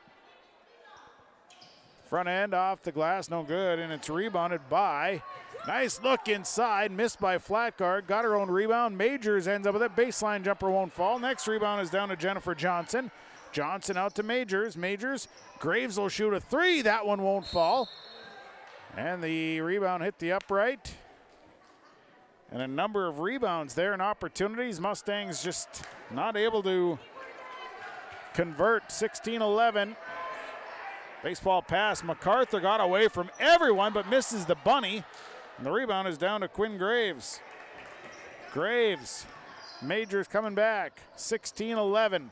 Front end off the glass, no good, and it's rebounded by. Nice look inside, missed by Flatguard. Got her own rebound. Majors ends up with it. Baseline jumper won't fall. Next rebound is down to Jennifer Johnson. Johnson out to Majors. Majors, Graves will shoot a 3. That one won't fall. And the rebound hit the upright. And a number of rebounds there and opportunities. Mustangs just not able to convert. 16-11. Baseball pass. MacArthur got away from everyone but misses the bunny. And the rebound is down to Quinn Graves. Graves. Majors coming back. 16-11.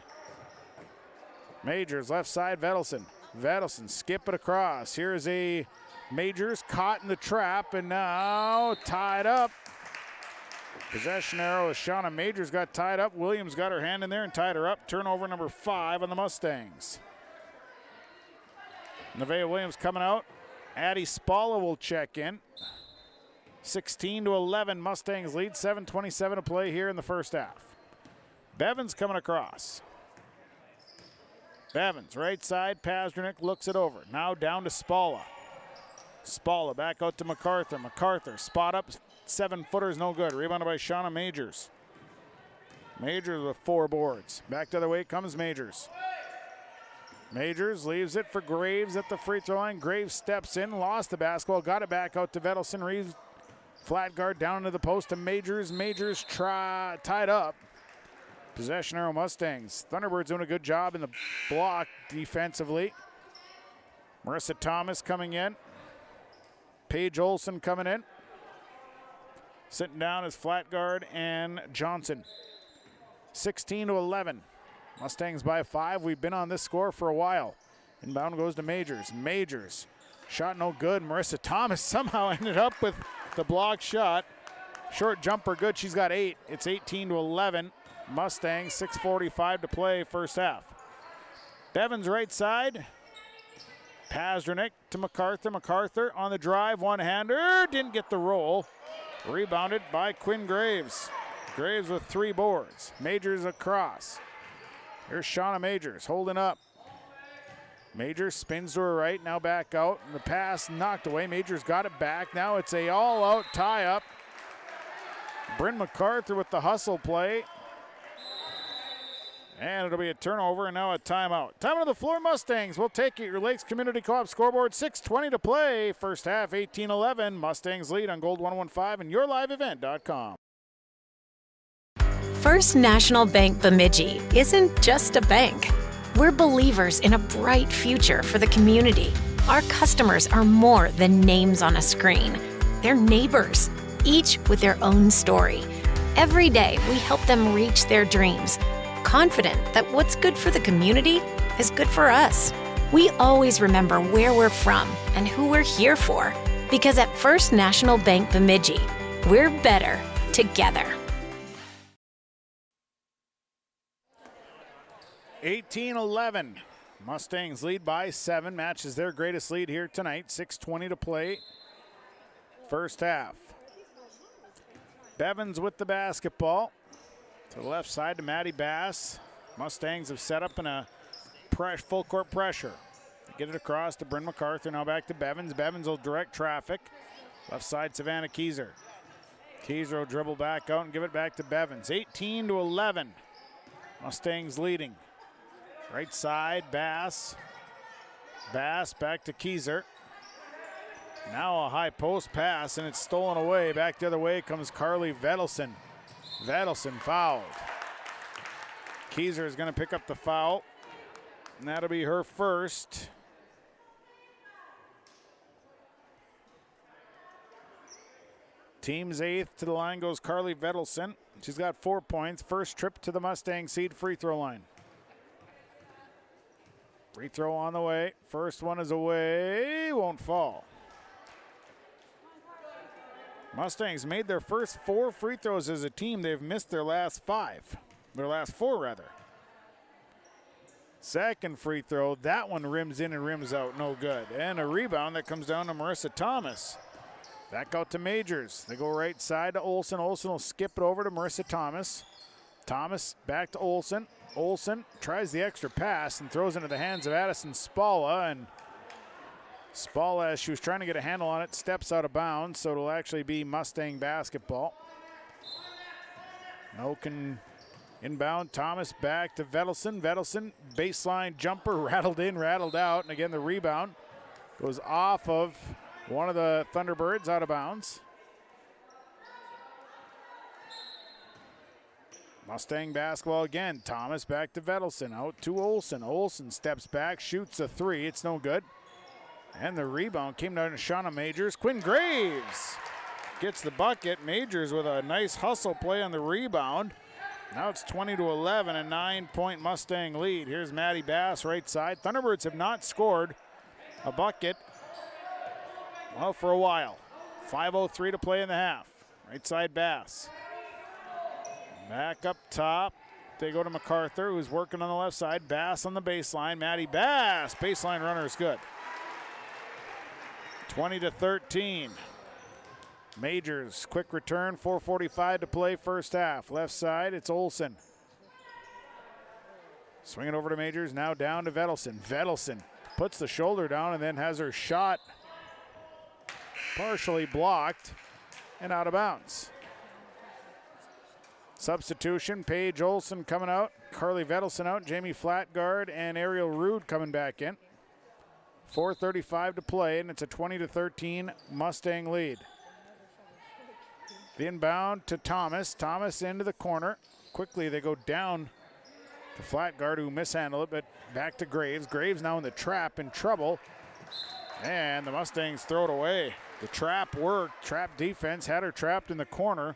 Majors left side, Vedelson. Vedelson skip it across. Here's a Majors caught in the trap and now tied up. Possession arrow as Shauna Majors got tied up. Williams got her hand in there and tied her up. Turnover number 5 on the Mustangs. Nevaeh Williams coming out. Addie Spalla will check in. 16-11, Mustangs lead. 7:27 to play here in the first half. Bevins coming across. Bevins, right side. Pazdernik looks it over. Now down to Spalla. Spalla back out to MacArthur. MacArthur spot up. 7-footers, no good. Rebounded by Shauna Majors. Majors with 4 boards. Back the other way comes Majors. Majors leaves it for Graves at the free throw line. Graves steps in, lost the basketball, got it back out to Vedelson. Reeves, flat guard down into the post to Majors. Majors tied up. Possession arrow Mustangs. Thunderbirds doing a good job in the block defensively. Marissa Thomas coming in. Paige Olsen coming in. Sitting down is Flatguard and Johnson. 16-11. Mustangs by 5. We've been on this score for a while. Inbound goes to Majors. Majors. Shot no good. Marissa Thomas somehow ended up with the block shot. Short jumper good. She's got 8. It's 18-11. Mustangs, 6:45 to play first half. Bevins right side. Pazdernik to MacArthur. MacArthur on the drive. One-hander. Didn't get the roll. Rebounded by Quinn Graves. Graves with 3 boards. Majors across. Here's Shauna Majors holding up. Majors spins to her right, now back out. And the pass knocked away. Majors got it back. Now it's a all-out tie-up. Bryn MacArthur with the hustle play. And it'll be a turnover and now a timeout. Time on the floor, Mustangs. We'll take it. Your Lakes Community Co-op scoreboard, 6:20 to play. First half, 18-11. Mustangs lead on Gold 115 and yourliveevent.com. First National Bank Bemidji isn't just a bank. We're believers in a bright future for the community. Our customers are more than names on a screen. They're neighbors, each with their own story. Every day, we help them reach their dreams, confident that what's good for the community is good for us. We always remember where we're from and who we're here for, because at First National Bank Bemidji, we're better together. 18-11. Mustangs lead by 7, matches their greatest lead here tonight. 6:20 to play. First half. Bevins with the basketball. To the left side to Maddie Bass. Mustangs have set up in a full court pressure. Get it across to Bryn MacArthur. Now back to Bevins. Bevins will direct traffic. Left side, Savannah Keyser. Keyser will dribble back out and give it back to Bevins. 18-11. Mustangs leading. Right side, Bass. Bass back to Keyser. Now a high post pass, and it's stolen away. Back the other way comes Carly Vedelson. Vedelson fouled. Keyser is going to pick up the foul, and that'll be her first. Team's 8th. To the line goes Carly Vedelson. She's got 4 points. First trip to the Mustang seed free throw line. Free throw on the way. First one is away. Won't fall. Mustangs made their first 4 free throws as a team. They've missed their last 5. Their last 4, rather. Second free throw. That one rims in and rims out. No good. And a rebound that comes down to Marissa Thomas. Back out to Majors. They go right side to Olsen. Olsen will skip it over to Marissa Thomas. Thomas back to Olsen. Olsen tries the extra pass and throws into the hands of Addison Spalla. And Spalla, as she was trying to get a handle on it, steps out of bounds. So it'll actually be Mustang basketball. Noken inbound. Thomas back to Vedelson. Vedelson, baseline jumper, rattled in, rattled out. And again, the rebound goes off of one of the Thunderbirds, out of bounds. Mustang basketball again. Thomas back to Vedelson. Out to Olsen. Olsen steps back, shoots a 3. It's no good. And the rebound came down to Shauna Majors. Quinn Graves gets the bucket. Majors with a nice hustle play on the rebound. Now it's 20-11, a 9-point Mustang lead. Here's Maddie Bass right side. Thunderbirds have not scored a bucket, well, for a while. 5:03 to play in the half. Right side Bass. Back up top. They go to MacArthur, who's working on the left side. Bass on the baseline. Maddie Bass. Baseline runner is good. 20-13. Majors, quick return. 4:45 to play first half. Left side, it's Olsen. Swing it over to Majors. Now down to Vedelson. Vedelson puts the shoulder down and then has her shot partially blocked and out of bounds. Substitution, Paige Olsen coming out, Carly Vedelson out, Jamie Flatguard and Ariel Rude coming back in. 4:35 to play, and it's a 20-13 Mustang lead. The inbound to Thomas. Thomas into the corner. Quickly they go down to Flatguard, who mishandled it, but back to Graves. Graves now in the trap, in trouble. And the Mustangs throw it away. The trap worked. Trap defense had her trapped in the corner.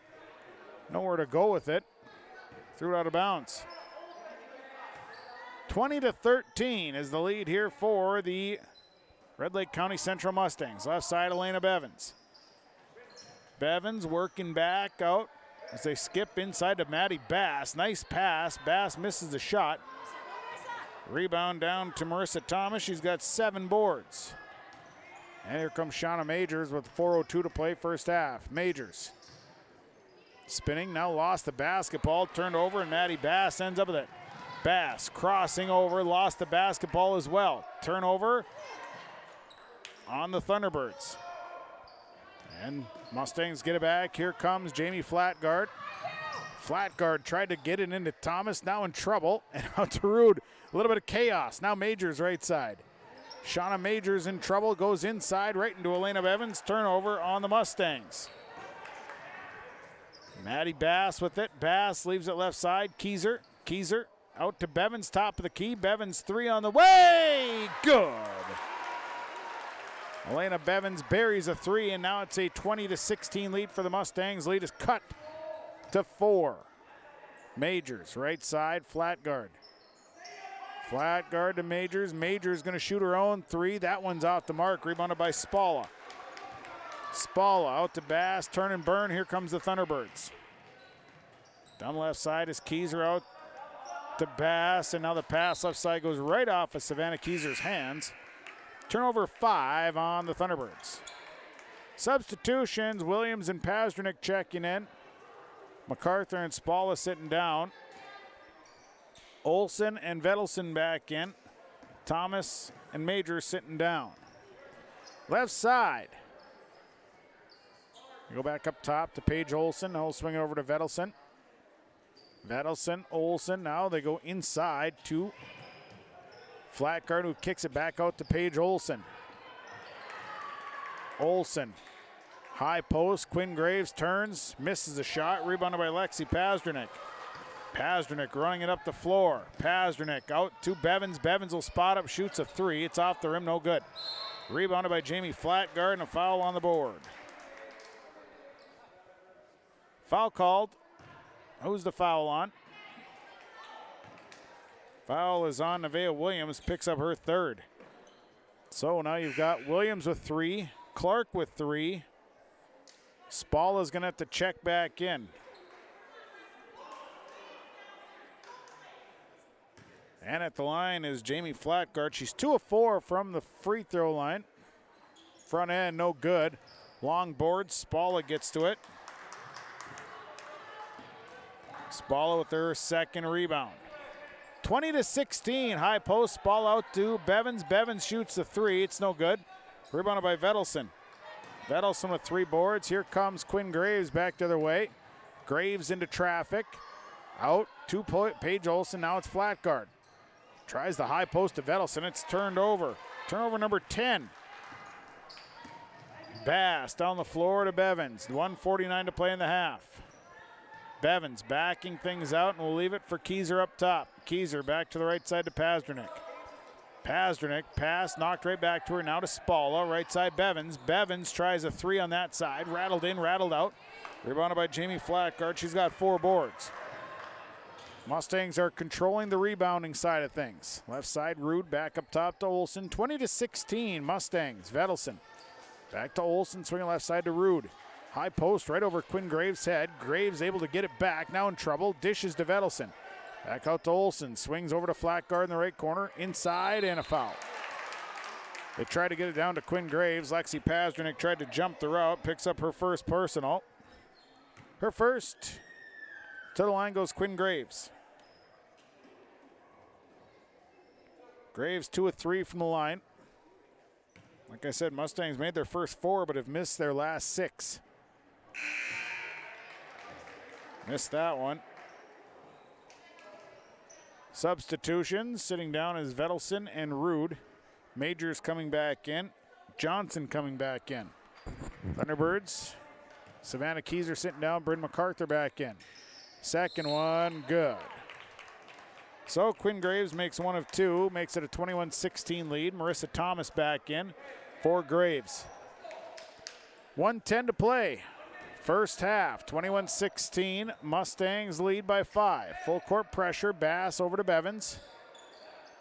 Nowhere to go with it. Threw it out of bounds. 20-13 is the lead here for the Red Lake County Central Mustangs. Left side, Elena Bevins. Bevins working back out as they skip inside to Maddie Bass. Nice pass. Bass misses the shot. Rebound down to Marissa Thomas. She's got 7 boards. And here comes Shauna Majors with 4:02 to play first half. Majors spinning, now lost the basketball, turned over, and Maddie Bass ends up with it. Bass crossing over, lost the basketball as well. Turnover on the Thunderbirds. And Mustangs get it back. Here comes Jamie Flatguard. Flatguard tried to get it into Thomas, now in trouble, and out to Rude. A little bit of chaos. Now Majors right side. Shauna Majors in trouble, goes inside right into Elena Bevins. Turnover on the Mustangs. Maddie Bass with it. Bass leaves it left side. Keyser out to Bevins, top of the key. Bevins 3 on the way. Good. Elena Bevins buries a 3, and now it's a 20-16 lead for the Mustangs. Lead is cut to 4. Majors right side. Flatguard. Flatguard to Majors. Majors going to shoot her own 3. That one's off the mark. Rebounded by Spalla. Spalla out to Bass, turn and burn. Here comes the Thunderbirds. Down the left side is Keyser out to Bass, and now the pass left side goes right off of Savannah Keyser's hands. Turnover 5 on the Thunderbirds. Substitutions, Williams and Pasternak checking in. MacArthur and Spalla sitting down. Olsen and Vedelson back in. Thomas and Major sitting down. Left side. You go back up top to Paige Olson. Now we'll swing it over to Vedelson. Vedelson, Olson. Now they go inside to Flatguard, who kicks it back out to Paige Olson. Olson. High post. Quinn Graves turns. Misses a shot. Rebounded by Lexi Pazdernick. Pazdernick running it up the floor. Pazdernick out to Bevins. Bevins will spot up. Shoots a three. It's off the rim. No good. Rebounded by Jamie Flatguard and a foul on the board. Foul called. Who's the foul on? Foul is on Nevaeh Williams. Picks up her third. So now you've got Williams with 3. Clark with 3. Spall is going to have to check back in. And at the line is Jamie Flatguard. She's 2 of 4 from the free throw line. Front end, no good. Long board, Spalla gets to it. Spalla with her second rebound. 20-16, high post, Spalla out to Bevins. Bevins shoots the 3, it's no good. Rebounded by Vedelson. Vedelson with 3 boards. Here comes Quinn Graves back the other way. Graves into traffic. Out to Paige Olson, now it's Flatguard. Tries the high post to Vedelson, it's turned over. Turnover number 10. Bass down the floor to Bevins. 1:49 to play in the half. Bevins backing things out, and we'll leave it for Keyser up top. Keyser back to the right side to Pazdernick. Pazdernick pass knocked right back to her, now to Spalla, right side Bevins. Bevins tries a 3 on that side, rattled in, rattled out. Rebounded by Jamie Flatguard, she's got 4 boards. Mustangs are controlling the rebounding side of things. Left side, Rude back up top to Olson. 20-16, Mustangs. Vedelson back to Olson, swinging left side to Rude. High post right over Quinn Graves' head. Graves able to get it back, now in trouble. Dishes to Vedelson. Back out to Olson, swings over to Flatguard in the right corner. Inside and a foul. They tried to get it down to Quinn Graves. Lexi Pazdernick tried to jump the route, picks up her first personal. Her first. To the line goes Quinn Graves. Graves 2 of 3 from the line. Like I said, Mustangs made their first 4 but have missed their last 6. Missed that one. Substitutions, sitting down is Vedelson and Rude. Majors coming back in. Johnson coming back in. Thunderbirds, Savannah Keyser sitting down. Bryn MacArthur back in. Second one, good. So Quinn Graves makes 1 of 2, makes it a 21-16 lead. Marissa Thomas back in for Graves. 1:10 to play. First half, 21-16. Mustangs lead by 5. Full court pressure. Bass over to Bevins.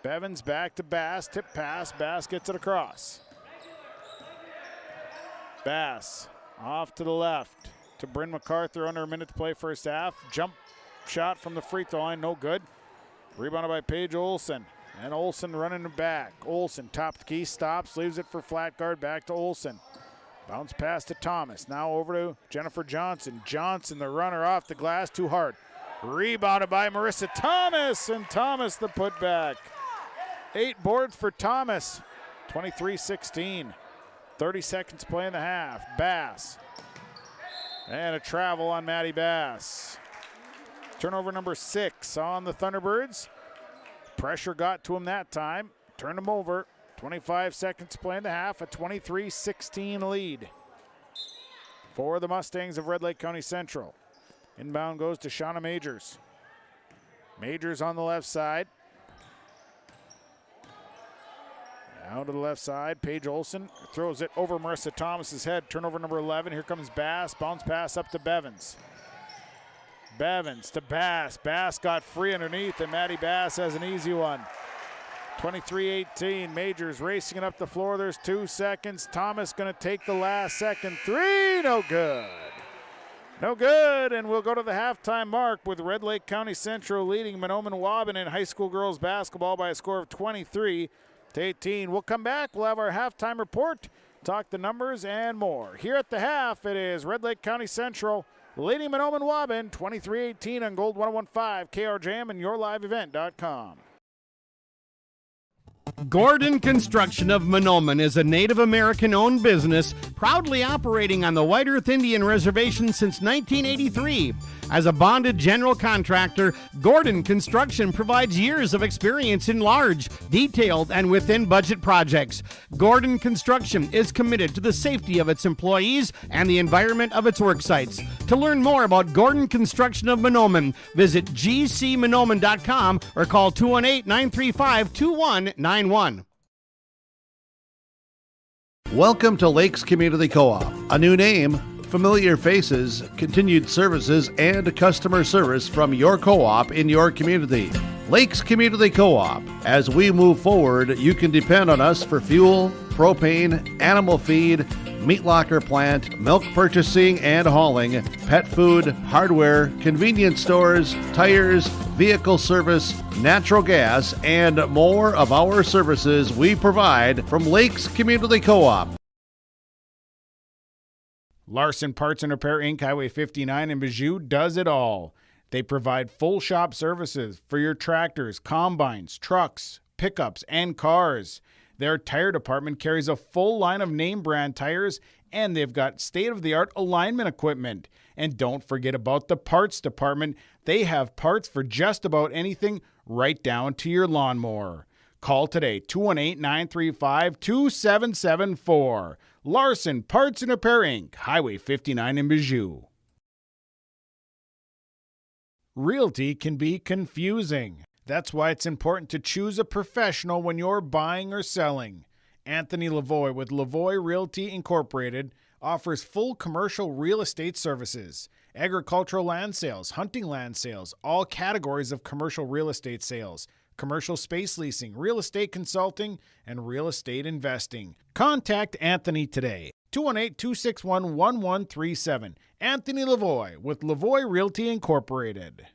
Bevins back to Bass. Tip pass. Bass gets it across. Bass off to the left to Bryn MacArthur. Under a minute to play first half. Jump shot from the free throw line. No good. Rebounded by Paige Olson. And Olson running it back. Olson top the key. Stops. Leaves it for Flatguard. Back to Olson. Bounce pass to Thomas. Now over to Jennifer Johnson. Johnson, the runner off the glass, too hard. Rebounded by Marissa Thomas, and Thomas the putback. 8 boards for Thomas. 23-16. 30 seconds play in the half. Bass. And a travel on Maddie Bass. Turnover number 6 on the Thunderbirds. Pressure got to him that time. Turned him over. 25 seconds to play in the half, a 23-16 lead for the Mustangs of Red Lake County Central. Inbound goes to Shauna Majors. Majors on the left side. Down to the left side, Paige Olson throws it over Marissa Thomas's head. Turnover number 11, here comes Bass. Bounce pass up to Bevins. Bevins to Bass. Bass got free underneath, and Maddie Bass has an easy one. 23-18, Majors racing it up the floor. There's 2 seconds. Thomas going to take the last second 3. No good. No good, and we'll go to the halftime mark with Red Lake County Central leading Mahnomen Waubun in high school girls basketball by a score of 23-18. We'll come back. We'll have our halftime report, talk the numbers, and more. Here at the half, it is Red Lake County Central leading Mahnomen Waubun 23-18 on Gold 101.5 KRJM and YourLiveEvent.com. Gordon Construction of Mahnomen is a Native American-owned business proudly operating on the White Earth Indian Reservation since 1983. As a bonded general contractor, Gordon Construction provides years of experience in large, detailed, and within-budget projects. Gordon Construction is committed to the safety of its employees and the environment of its work sites. To learn more about Gordon Construction of Mahnomen, visit gcmahnomen.com or call 218-935-2191. Welcome to Lakes Community Co-op. A new name, familiar faces, continued services, and customer service from your co-op in your community. Lakes Community Co-op. As we move forward, you can depend on us for fuel, propane, animal feed, meat locker plant, milk purchasing and hauling, pet food, hardware, convenience stores, tires, vehicle service, natural gas, and more of our services we provide from Lakes Community Co-op. Larson Parts and Repair Inc., Highway 59 in Bijou does it all. They provide full shop services for your tractors, combines, trucks, pickups, and cars. Their tire department carries a full line of name brand tires, and they've got state-of-the-art alignment equipment. And don't forget about the parts department. They have parts for just about anything, right down to your lawnmower. Call today, 218-935-2774. Larson Parts and Repair Inc., Highway 59 in Bijou. Realty can be confusing. That's why it's important to choose a professional when you're buying or selling. Anthony Lavoie with Lavoie Realty Incorporated offers full commercial real estate services, agricultural land sales, hunting land sales, all categories of commercial real estate sales, commercial space leasing, real estate consulting, and real estate investing. Contact Anthony today. 218-261-1137. Anthony Lavoie with Lavoie Realty Incorporated.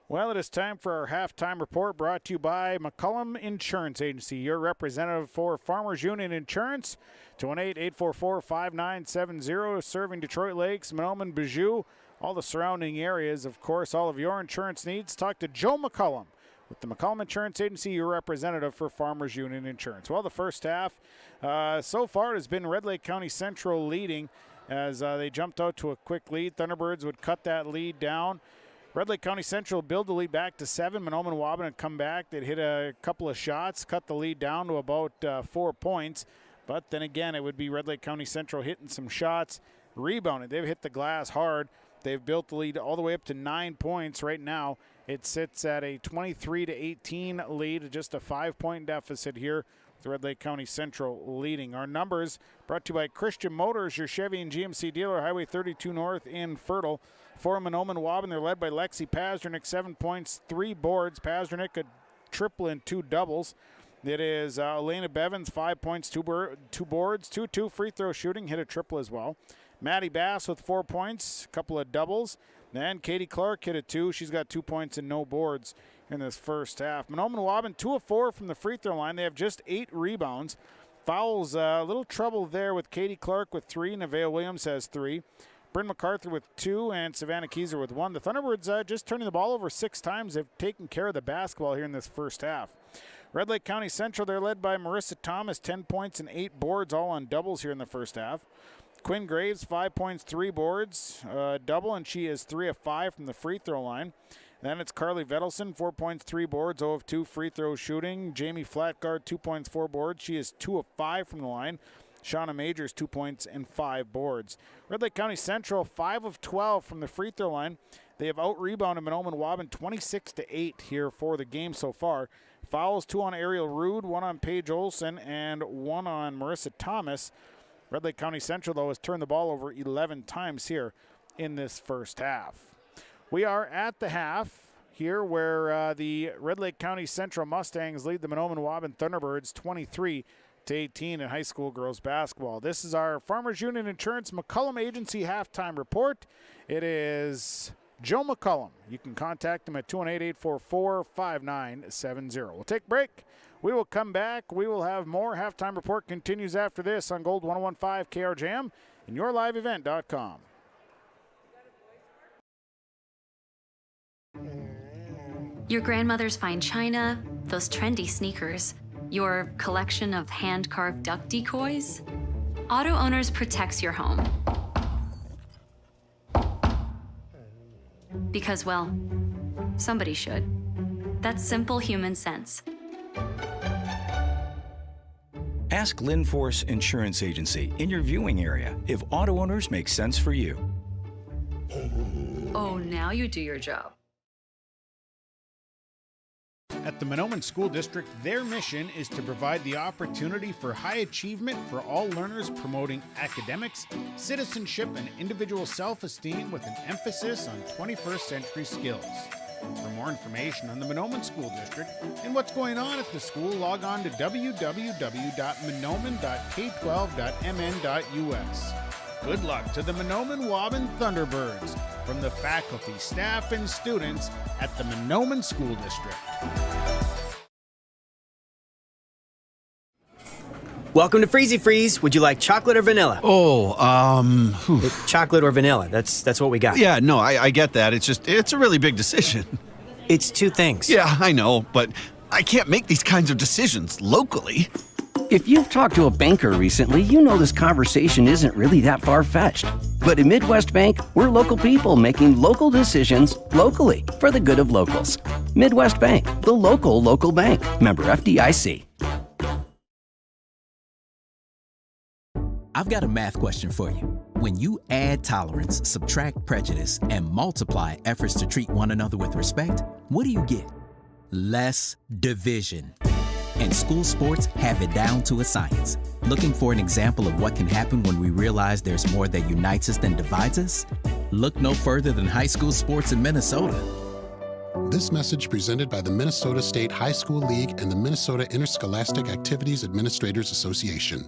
Well, it is time for our halftime report brought to you by McCullum Insurance Agency, your representative for Farmers Union Insurance. 218-844-5970, serving Detroit Lakes, Mahnomen, Bijou, all the surrounding areas. Of course, all of your insurance needs. Talk to Joe McCullum with the McCullum Insurance Agency, your representative for Farmers Union Insurance. Well, the first half, so far it has been Red Lake County Central leading as they jumped out to a quick lead. Thunderbirds would cut that lead down. Red Lake County Central build the lead back to 7. Mahnomen and Waubun had come back. They'd hit a couple of shots, cut the lead down to about 4 points. But then again, it would be Red Lake County Central hitting some shots, rebounding. They've hit the glass hard. They've built the lead all the way up to 9 points right now. It sits at a 23-18 lead, just a 5-point deficit here. The Red Lake County Central leading. Our numbers brought to you by Christian Motors, your Chevy and GMC dealer, Highway 32 North in Fertile. For Mahnomen Waubun, they're led by Lexi Pazdernick, 7 points, 3 boards. Pazdernick a triple and 2 doubles. It is Elena Bevins, 5 points, 2 boards, 2-2 free throw shooting, hit a triple as well. Maddie Bass with 4 points, a couple of doubles. Then Katie Clark hit a 2. She's got 2 points and no boards in this first half. Mahnomen Waubun 2 of 4 from the free throw line. They have just 8 rebounds. Fouls, a little trouble there with Katie Clark with 3. Nevaeh Williams has 3. Bryn MacArthur with 2 and Savannah Keyser with 1. The Thunderbirds just turning the ball over 6 times. They've taken care of the basketball here in this first half. Red Lake County Central, they're led by Marissa Thomas, 10 points and 8 boards, all on doubles here in the first half. Quinn Graves, 5 points, 3 boards, double, and she is 3 of 5 from the free throw line. Then it's Carly Vedelson, 4 points, 3 boards, 0 of 2 free throw shooting. Jamie Flatguard, 2 points, 4 boards. She is 2 of 5 from the line. Shauna Majors, 2 points and 5 boards. Red Lake County Central, 5 of 12 from the free throw line. They have out-rebounded Mahnomen Waubun 26-8 here for the game so far. Fouls, 2 on Ariel Rude, 1 on Paige Olson, and 1 on Marissa Thomas. Red Lake County Central, though, has turned the ball over 11 times here in this first half. We are at the half here where the Red Lake County Central Mustangs lead the Mahnomen Waubun Thunderbirds 23-18 in high school girls basketball. This is our Farmers Union Insurance McCullum Agency halftime report. It is Joe McCullum. You can contact him at 218-844-5970. We'll take a break. We will come back. We will have more. Halftime report continues after this on Gold 101.5 KRJM and yourliveevent.com. Your grandmother's fine china, those trendy sneakers, your collection of hand-carved duck decoys. Auto Owners protects your home. Because, well, somebody should. That's simple human sense. Ask Linforce Insurance Agency in your viewing area if Auto Owners makes sense for you. Oh, now you do your job. At the Mahnomen School District, their mission is to provide the opportunity for high achievement for all learners, promoting academics, citizenship, and individual self-esteem with an emphasis on 21st century skills. For more information on the Mahnomen School District and what's going on at the school, log on to www.mahnomen.k12.mn.us. Good luck to the Mahnomen Waubun Thunderbirds from the faculty, staff, and students at the Mahnomen School District. Welcome to Freezy Freeze. Would you like chocolate or vanilla? Chocolate or vanilla. That's what we got. Yeah, no, I get that. It's a really big decision. It's two things. Yeah, I know, but I can't make these kinds of decisions locally. If you've talked to a banker recently, you know this conversation isn't really that far-fetched. But at Midwest Bank, we're local people making local decisions locally for the good of locals. Midwest Bank, the local bank. Member FDIC. I've got a math question for you. When you add tolerance, subtract prejudice, and multiply efforts to treat one another with respect, what do you get? Less division. And school sports have it down to a science. Looking for an example of what can happen when we realize there's more that unites us than divides us? Look no further than high school sports in Minnesota. This message presented by the Minnesota State High School League and the Minnesota Interscholastic Activities Administrators Association.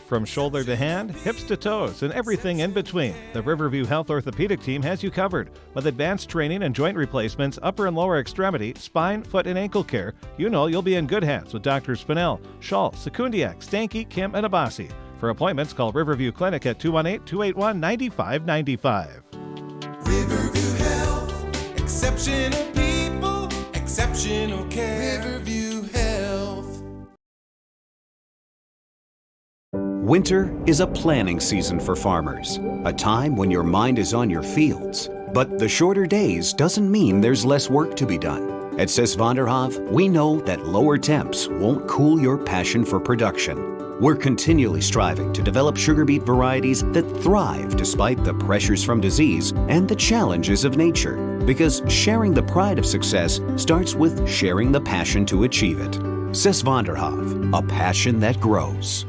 From shoulder to hand, hips to toes, and everything in between, the Riverview Health Orthopedic Team has you covered. With advanced training and joint replacements, upper and lower extremity, spine, foot, and ankle care, you know you'll be in good hands with Drs. Spinell, Schall, Sekundiak, Stanky, Kim, and Abasi. For appointments, call Riverview Clinic at 218-281-9595. Riverview Health, exceptional people, exceptional care. Riverview Health. Winter is a planning season for farmers, a time when your mind is on your fields. But the shorter days doesn't mean there's less work to be done. At Sis van der Haaf, we know that lower temps won't cool your passion for production. We're continually striving to develop sugar beet varieties that thrive despite the pressures from disease and the challenges of nature. Because sharing the pride of success starts with sharing the passion to achieve it. Sis van der Haaf, a passion that grows.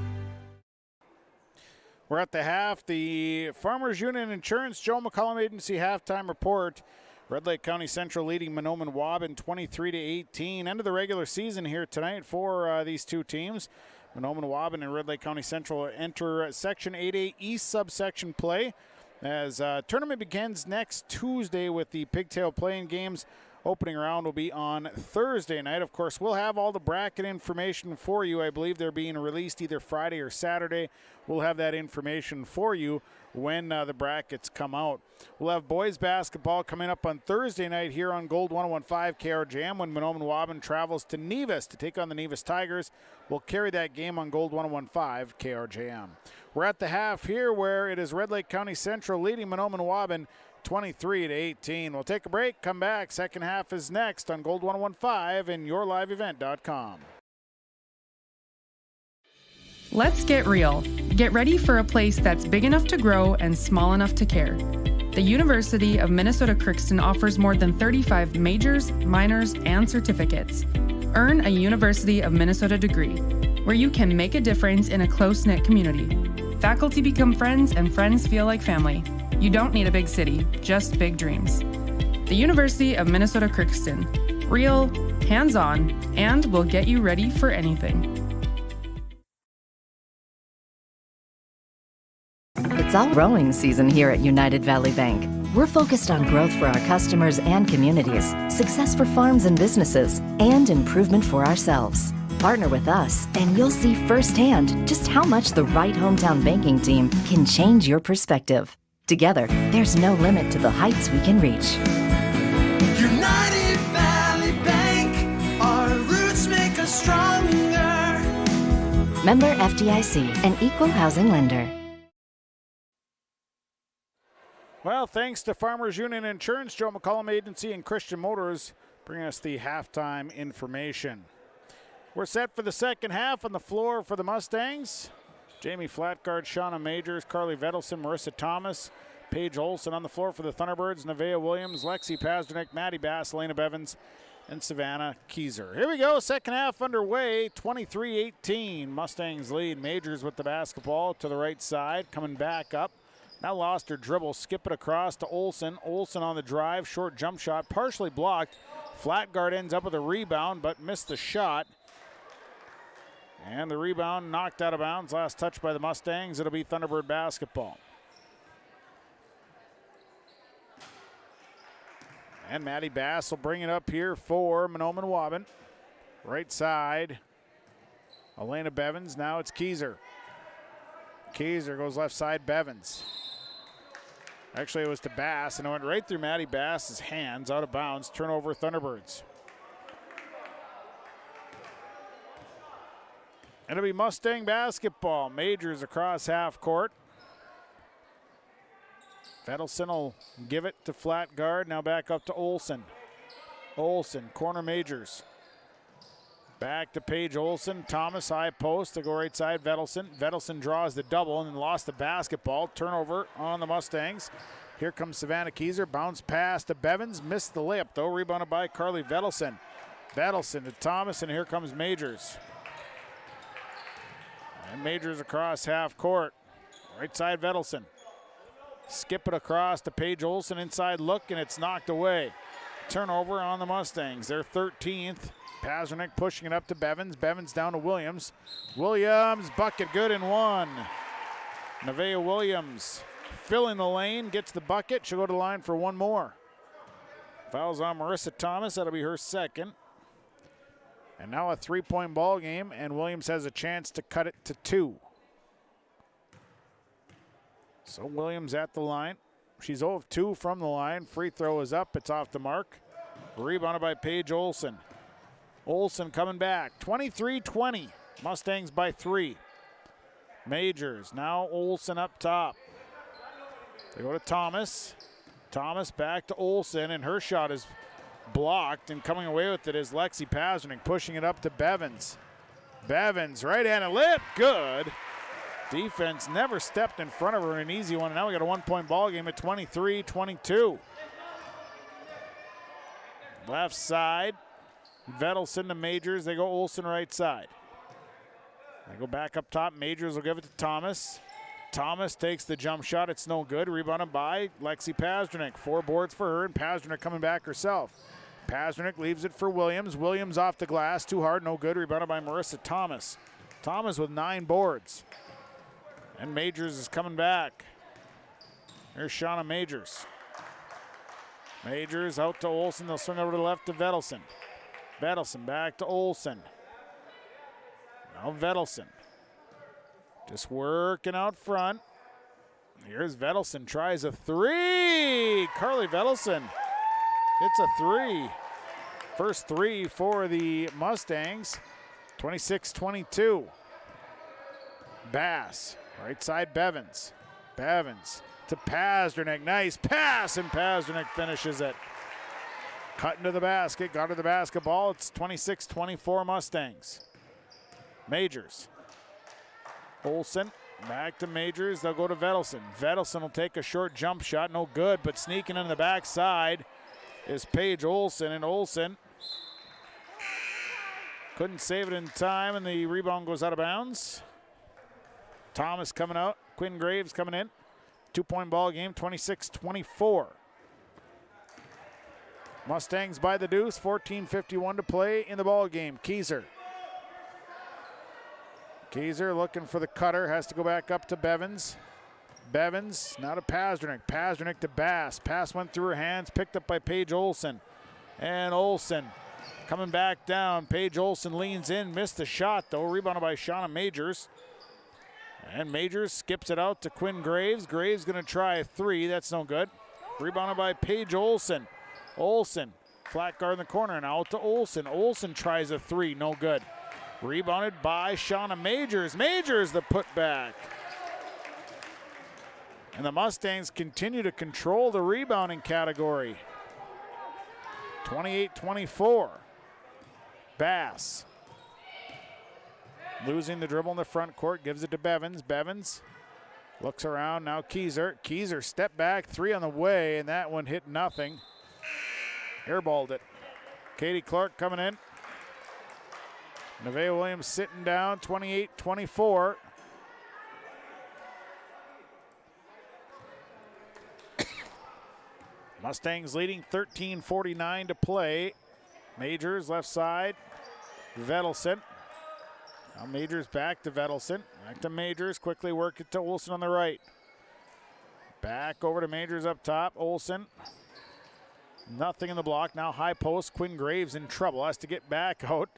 We're at the half. The Farmers Union Insurance Joe McCollum Agency halftime report. Red Lake County Central leading Mahnomen Waubun 23-18. End of the regular season here tonight for these two teams. Mahnomen Waubun and Red Lake County Central enter Section 8A East subsection play as tournament begins next Tuesday with the pigtail playing games. Opening round will be on Thursday night. Of course, we'll have all the bracket information for you. I believe they're being released either Friday or Saturday. We'll have that information for you when the brackets come out. We'll have boys basketball coming up on Thursday night here on Gold 101.5 KRJM when Mahnomen Waubun travels to Nevis to take on the Nevis Tigers. We'll carry that game on Gold 101.5 KRJM. We're at the half here where it is Red Lake County Central leading Mahnomen Waubun 23-18. We'll take a break, come back. Second half is next on Gold 101.5 and yourliveevent.com. Let's get real. Get ready for a place that's big enough to grow and small enough to care. The University of Minnesota Crookston offers more than 35 majors, minors, and certificates. Earn a University of Minnesota degree, where you can make a difference in a close-knit community. Faculty become friends and friends feel like family. You don't need a big city, just big dreams. The University of Minnesota Crookston. Real, hands-on, and will get you ready for anything. It's all growing season here at United Valley Bank. We're focused on growth for our customers and communities, success for farms and businesses, and improvement for ourselves. Partner with us, and you'll see firsthand just how much the right hometown banking team can change your perspective. Together, there's no limit to the heights we can reach. United Valley Bank, our roots make us stronger. Member FDIC, an equal housing lender. Well, thanks to Farmers Union Insurance, Joe McCollum Agency, and Christian Motors bring us the halftime information. We're set for the second half. On the floor for the Mustangs: Jamie Flatguard, Shauna Majors, Carly Vedelson, Marissa Thomas, Paige Olson. On the floor for the Thunderbirds: Nevaeh Williams, Lexi Pazdernick, Maddie Bass, Elena Bevins, and Savannah Kieser. Here we go, second half underway, 23-18. Mustangs lead. Majors with the basketball to the right side, coming back up. Now lost her dribble, skip it across to Olson. Olson on the drive, short jump shot, partially blocked. Flatguard ends up with a rebound, but missed the shot. And the rebound knocked out of bounds. Last touch by the Mustangs. It'll be Thunderbird basketball. And Maddie Bass will bring it up here for Mahnomen Waubun. Right side, Elena Bevins. Now it's Kieser. Kieser goes left side, Bevins. Actually, it was to Bass, and it went right through Maddie Bass's hands, out of bounds. Turnover, Thunderbirds. It'll be Mustang basketball. Majors across half court. Vedelson will give it to Flatguard. Now back up to Olson. Olson, corner Majors. Back to Paige Olson. Thomas, high post. They go right side, Vedelson. Vedelson draws the double and then lost the basketball. Turnover on the Mustangs. Here comes Savannah Kieser. Bounce pass to Bevins. Missed the layup, though. Rebounded by Carly Vedelson. Vedelson to Thomas, and here comes Majors. And Majors across half court. Right side, Vedelson. Skip it across to Paige Olson. Inside look, and it's knocked away. Turnover on the Mustangs. They're 13th. Pazdernick pushing it up to Bevins. Bevins down to Williams. Williams, bucket good and one. Nevaeh Williams filling the lane, gets the bucket. She'll go to the line for one more. Fouls on Marissa Thomas. That'll be her second. And now a three-point ball game, and Williams has a chance to cut it to two. So Williams at the line. She's 0 of 2 from the line. Free throw is up. It's off the mark. Rebounded by Paige Olson. Olson coming back. 23-20. Mustangs by 3. Majors. Now Olson up top. They go to Thomas. Thomas back to Olson, and her shot is blocked, and coming away with it is Lexi Pazdernick, pushing it up to Bevins. Bevins, right-handed lip, good. Defense never stepped in front of her in an easy one, and now we got a one-point ball game at 23-22. Left side, Vedelson to Majors. They go Olson right side. They go back up top. Majors will give it to Thomas. Thomas takes the jump shot. It's no good. Rebounded by Lexi Pazdernick. 4 boards for her, and Pazdernick coming back herself. Pazdernick leaves it for Williams. Williams off the glass. Too hard, no good. Rebounded by Marissa Thomas. Thomas with 9 boards. And Majors is coming back. Here's Shauna Majors. Majors out to Olson. They'll swing over to the left to Vedelson. Vedelson back to Olson. Now Vedelson. Just working out front. Here's Vedelson, tries a 3. Carly Vedelson hits a 3. First 3 for the Mustangs. 26-22. Bass, right side Bevins. Bevins to Pazdernick. Nice pass, and Pazdernick finishes it. Cutting to the basket, got to the basketball. It's 26-24 Mustangs. Majors. Olson back to Majors. They'll go to Vedelson. Vedelson will take a short jump shot. No good, but sneaking in the backside is Paige Olson. And Olson couldn't save it in time, and the rebound goes out of bounds. Thomas coming out. Quinn Graves coming in. 2-point ball game, 26-24. Mustangs by the deuce. 14:51 to play in the ball game. Kieser. Kieser looking for the cutter, has to go back up to Bevins. Bevins, now to Pazdernick. Pazdernick to Bass. Pass went through her hands, picked up by Paige Olson. And Olson Coming back down, Paige Olson leans in, missed the shot though, rebounded by Shauna Majors. And Majors skips it out to Quinn Graves. Graves gonna try a three, that's no good. Rebounded by Paige Olson. Olson, flat guard in the corner, and out to Olson. Olson tries a three, no good. Rebounded by Shauna Majors. Majors the putback. And the Mustangs continue to control the rebounding category. 28-24. Bass. Losing the dribble in the front court, gives it to Bevins. Bevins looks around, now Keyser. Keyser step back, three on the way, and that one hit nothing. Airballed it. Katie Clark coming in. Nevaeh Williams sitting down, 28-24. Mustangs leading 13:49 to play. Majors left side. Vedelson. Now Majors back to Vedelson. Back to Majors. Quickly work it to Olson on the right. Back over to Majors up top. Olson. Nothing in the block. Now high post. Quinn Graves in trouble. Has to get back out.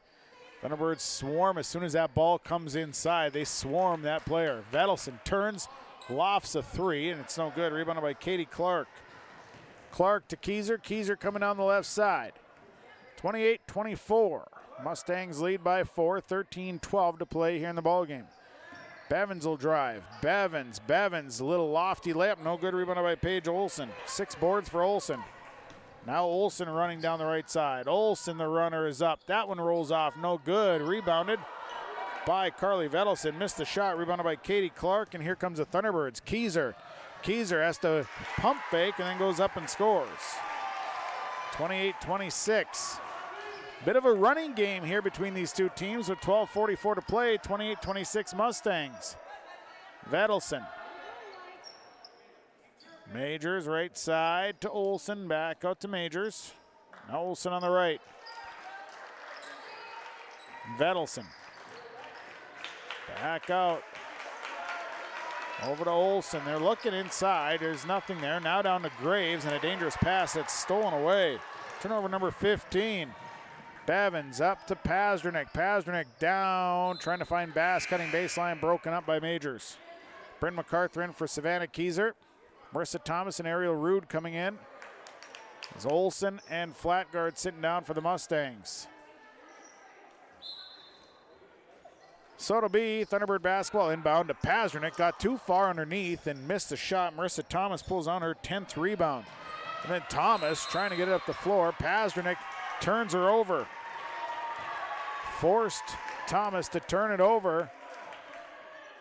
Thunderbirds swarm as soon as that ball comes inside. They swarm that player. Vedelson turns, lofts a three, and it's no good. Rebounded by Katie Clark. Clark to Keyser. Keyser coming down the left side. 28-24. Mustangs lead by 4. 13-12 to play here in the ballgame. Bevins will drive. Bevins, a little lofty layup. No good. Rebounded by Paige Olson. 6 boards for Olson. Now Olson running down the right side. Olson, the runner, is up. That one rolls off. No good. Rebounded by Carly Vedelson. Missed the shot. Rebounded by Katie Clark. And here comes the Thunderbirds. Keyser has to pump fake and then goes up and scores. 28-26. Bit of a running game here between these two teams with 12:44 to play. 28-26 Mustangs. Vedelson. Majors right side to Olson. Back out to Majors. Now Olson on the right. Vedelson. Back out. Over to Olson. They're looking inside. There's nothing there. Now down to Graves and a dangerous pass that's stolen away. Turnover number 15. Bevins up to Pazdernick. Pazdernick down. Trying to find Bass. Cutting baseline. Broken up by Majors. Bryn MacArthur in for Savannah Keyser. Marissa Thomas and Ariel Rude coming in. There's Olson and Flatguard sitting down for the Mustangs. So it'll be Thunderbird basketball inbound to Pazdernick. Got too far underneath and missed the shot. Marissa Thomas pulls on her 10th rebound. And then Thomas trying to get it up the floor. Pazdernick turns her over. Forced Thomas to turn it over.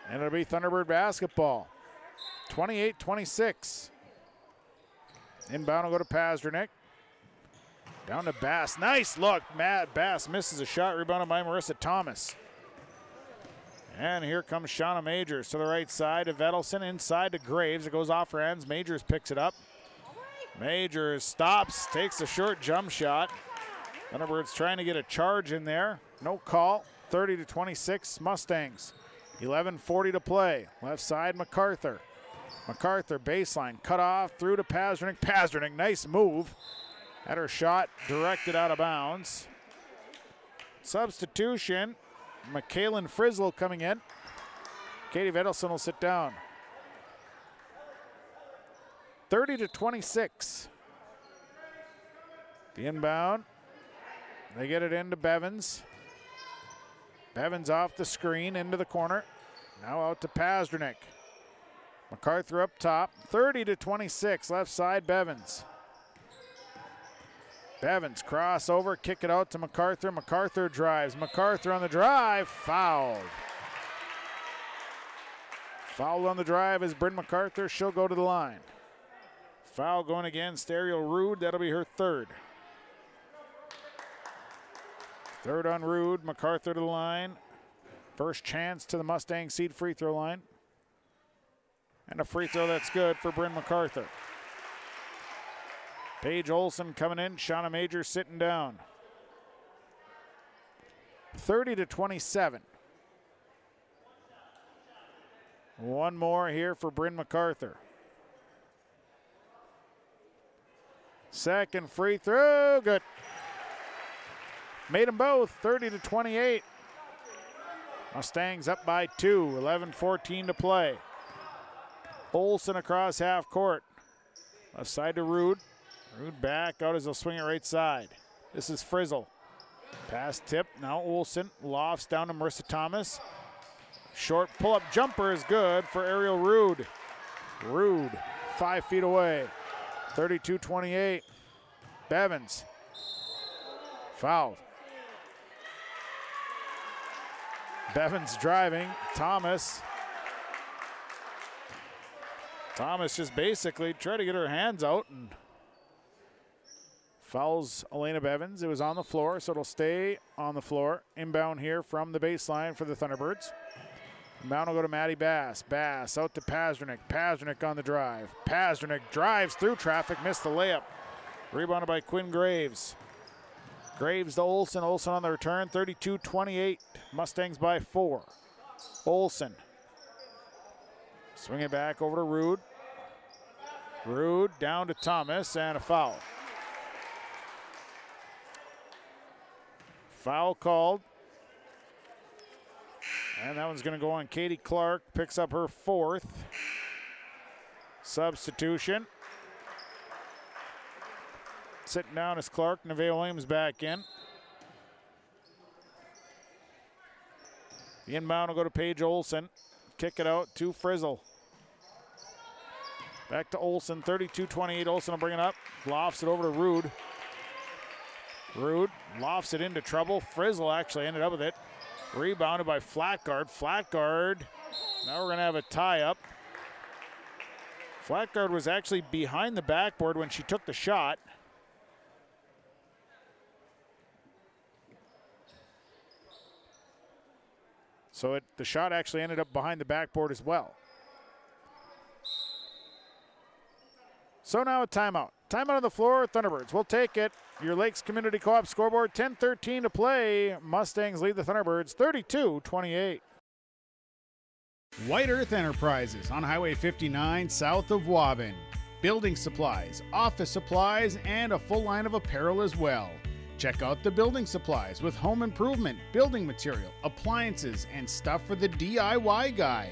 And it'll be Thunderbird basketball. 28-26. Inbound will go to Pazdernick. Down to Bass. Nice look. Matt Bass misses a shot. Rebounded by Marissa Thomas. And here comes Shauna Majors to the right side of Vedelson. Inside to Graves. It goes off her ends. Majors picks it up. Majors stops. Takes a short jump shot. Thunderbirds trying to get a charge in there. No call. 30-26 Mustangs. 11:40 to play. Left side MacArthur. MacArthur baseline, cut off, through to Pazdernick. Pazdernick, nice move. Had her shot directed out of bounds. Substitution, McKaylin Frizzle coming in. Katie Vedelson will sit down. 30-26. The inbound, they get it into Bevins. Bevins off the screen, into the corner. Now out to Pazdernick. MacArthur up top, 30-26, left side Bevins. Bevins crossover, kick it out to MacArthur. MacArthur drives. MacArthur on the drive, fouled. Fouled on the drive is Bryn MacArthur. She'll go to the line. Foul going against Ariel Rude. That'll be her third. Third on Rude. MacArthur to the line. First chance to the Mustang seed free throw line. And a free throw that's good for Bryn MacArthur. Paige Olson coming in. Shauna Majors sitting down. 30-27. One more here for Bryn MacArthur. Second free throw, good. Made them both, 30-28. Mustangs up by 2, 11-14 to play. Olsen across half court. Left side to Rude. Rude back out as he'll swing it right side. This is Frizzle. Pass tip, now Olsen. Lofts down to Marissa Thomas. Short pull-up jumper is good for Ariel Rude. Rude, 5 feet away. 32-28. Bevins. Fouled. Bevins driving. Thomas just basically tried to get her hands out and fouls Elena Bevins. It was on the floor, so it'll stay on the floor. Inbound here from the baseline for the Thunderbirds. Inbound will go to Maddie Bass. Bass out to Pazdernik. Pazdernik on the drive. Pazdernik drives through traffic, missed the layup. Rebounded by Quinn Graves. Graves to Olsen. Olsen on the return, 32-28. Mustangs by 4. Olsen. Swing it back over to Rude. Rude down to Thomas and a foul. Foul called. And that one's going to go on Katie Clark. Picks up her 4th. Substitution. Sitting down is Clark. Nevaeh Williams back in. The inbound will go to Paige Olsen. Kick it out to Frizzle. Back to Olsen, 32-28. Olsen will bring it up. Lofts it over to Rude. Rude lofts it into trouble. Frizzle actually ended up with it. Rebounded by Flatguard. Flatguard. Now we're going to have a tie-up. Flatguard was actually behind the backboard when she took the shot. So the shot actually ended up behind the backboard as well. So now a timeout. Timeout on the floor, Thunderbirds. We'll take it. Your Lakes Community Co-op scoreboard, 10-13 to play. Mustangs lead the Thunderbirds 32-28. White Earth Enterprises on Highway 59 south of Waubun. Building supplies, office supplies, and a full line of apparel as well. Check out the building supplies with home improvement, building material, appliances, and stuff for the DIY guy.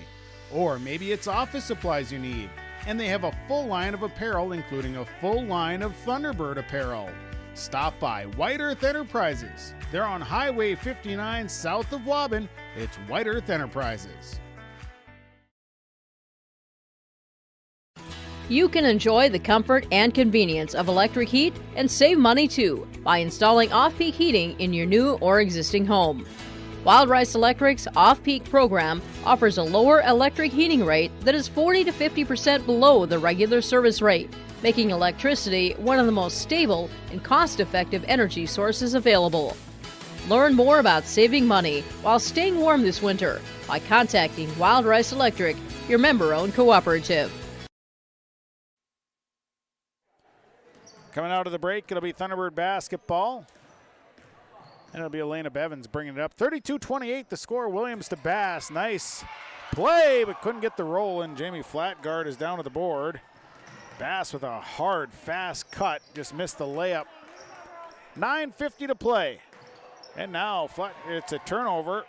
Or maybe it's office supplies you need. And they have a full line of apparel, including a full line of Thunderbird apparel. Stop by White Earth Enterprises. They're on Highway 59 south of Waubun. It's White Earth Enterprises. You can enjoy the comfort and convenience of electric heat and save money too by installing off-peak heating in your new or existing home. Wild Rice Electric's off-peak program offers a lower electric heating rate that is 40 to 50% below the regular service rate, making electricity one of the most stable and cost-effective energy sources available. Learn more about saving money while staying warm this winter by contacting Wild Rice Electric, your member-owned cooperative. Coming out of the break, it'll be Thunderbird basketball. And it'll be Elena Bevins bringing it up. 32-28 the score. Williams to Bass. Nice play, but couldn't get the roll in. Jamie Flatguard is down to the board. Bass with a hard, fast cut. Just missed the layup. 9:50 to play. And now it's a turnover.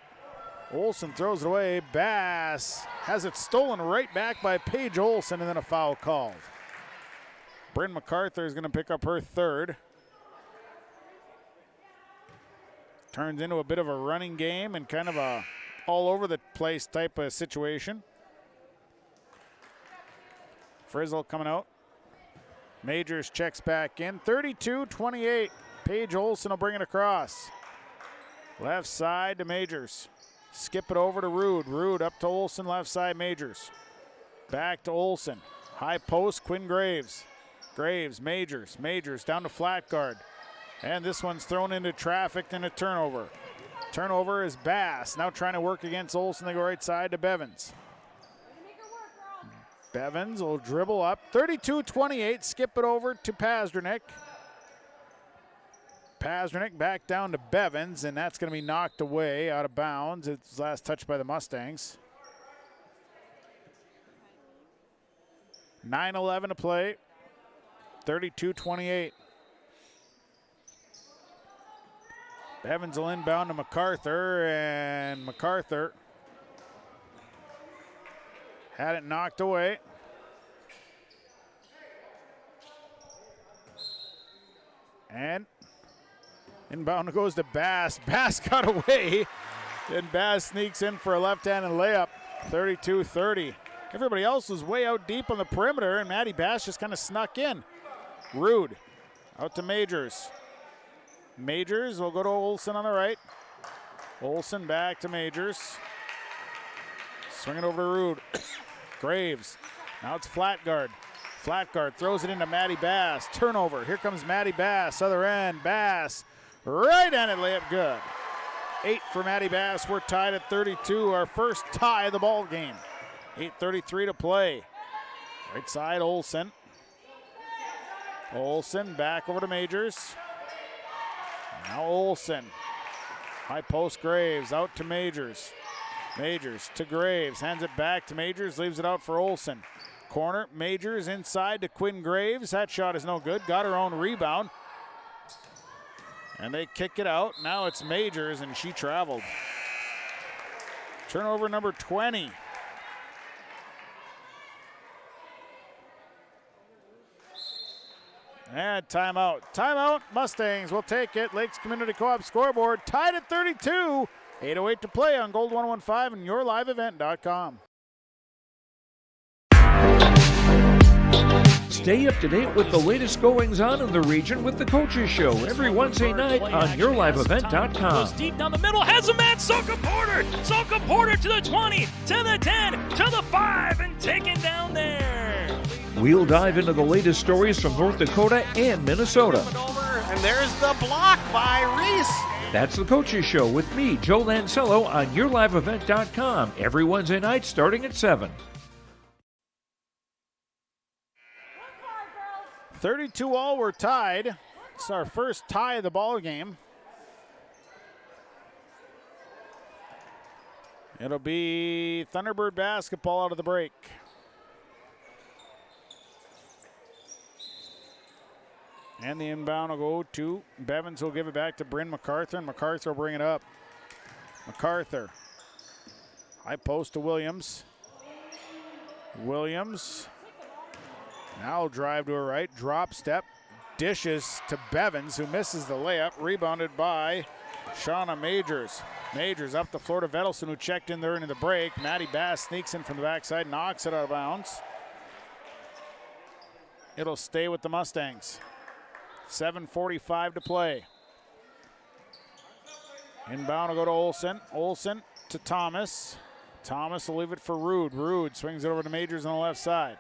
Olsen throws it away. Bass has it stolen right back by Paige Olsen, and then a foul called. Bryn MacArthur is going to pick up her 3rd. Turns into a bit of a running game and kind of a all-over-the-place type of situation. Frizzle coming out. Majors checks back in. 32-28. Paige Olsen will bring it across. Left side to Majors. Skip it over to Rude. Rude up to Olsen, left side Majors. Back to Olsen. High post, Quinn Graves. Graves, Majors. Majors down to Flatguard. And this one's thrown into traffic and a turnover. Turnover is Bass. Now trying to work against Olsen. They go right side to Bevins. Bevins will dribble up. 32-28. Skip it over to Pazdernik. Pazdernik back down to Bevins, and that's going to be knocked away out of bounds. It's last touched by the Mustangs. 9:11 to play. 32-28. Evans will inbound to MacArthur, and MacArthur had it knocked away. And inbound goes to Bass. Bass got away. Then Bass sneaks in for a left-handed layup, 32-30. Everybody else was way out deep on the perimeter, and Maddie Bass just kind of snuck in. Rude out to Majors. Majors will go to Olsen on the right. Olsen back to Majors. Swinging over to Rude. Graves. Now it's Flatguard. Flatguard throws it into Maddie Bass. Turnover. Here comes Maddie Bass. Other end. Bass. Right-handed layup good. 8 for Maddie Bass. We're tied at 32. Our first tie of the ball game. 8:33 to play. Right side, Olsen. Olsen back over to Majors. Now Olsen. High post Graves. Out to Majors. Majors to Graves. Hands it back to Majors. Leaves it out for Olsen. Corner. Majors inside to Quinn Graves. That shot is no good. Got her own rebound. And they kick it out. Now it's Majors, and she traveled. Turnover number 20. And timeout. Timeout. Mustangs will take it. Lakes Community Co-op scoreboard tied at 32. 8:08 to play on Gold 115 and yourliveevent.com. Stay up to date with the latest goings-on in the region with the Coaches Show every Wednesday night on yourliveevent.com. Goes deep down the middle, has a man, Soka Porter! Soka Porter to the 20, to the 10, to the 5, and taken down there. We'll dive into the latest stories from North Dakota and Minnesota. And there's the block by Reese. That's the Coaches Show with me, Joe Lancello, on yourliveevent.com every Wednesday night starting at 7. 32 all, we're tied. It's our first tie of the ball game. It'll be Thunderbird basketball out of the break. And the inbound will go to Bevins, who'll give it back to Bryn MacArthur, and MacArthur will bring it up. MacArthur. High post to Williams. Williams. Now drive to her right, drop step, dishes to Bevins, who misses the layup, rebounded by Shauna Majors. Majors up the floor to Vedelson, who checked in there into the break. Maddie Bass sneaks in from the backside, knocks it out of bounds. It'll stay with the Mustangs. 7:45 to play. Inbound will go to Olsen. Olsen to Thomas. Thomas will leave it for Rude. Rude swings it over to Majors on the left side.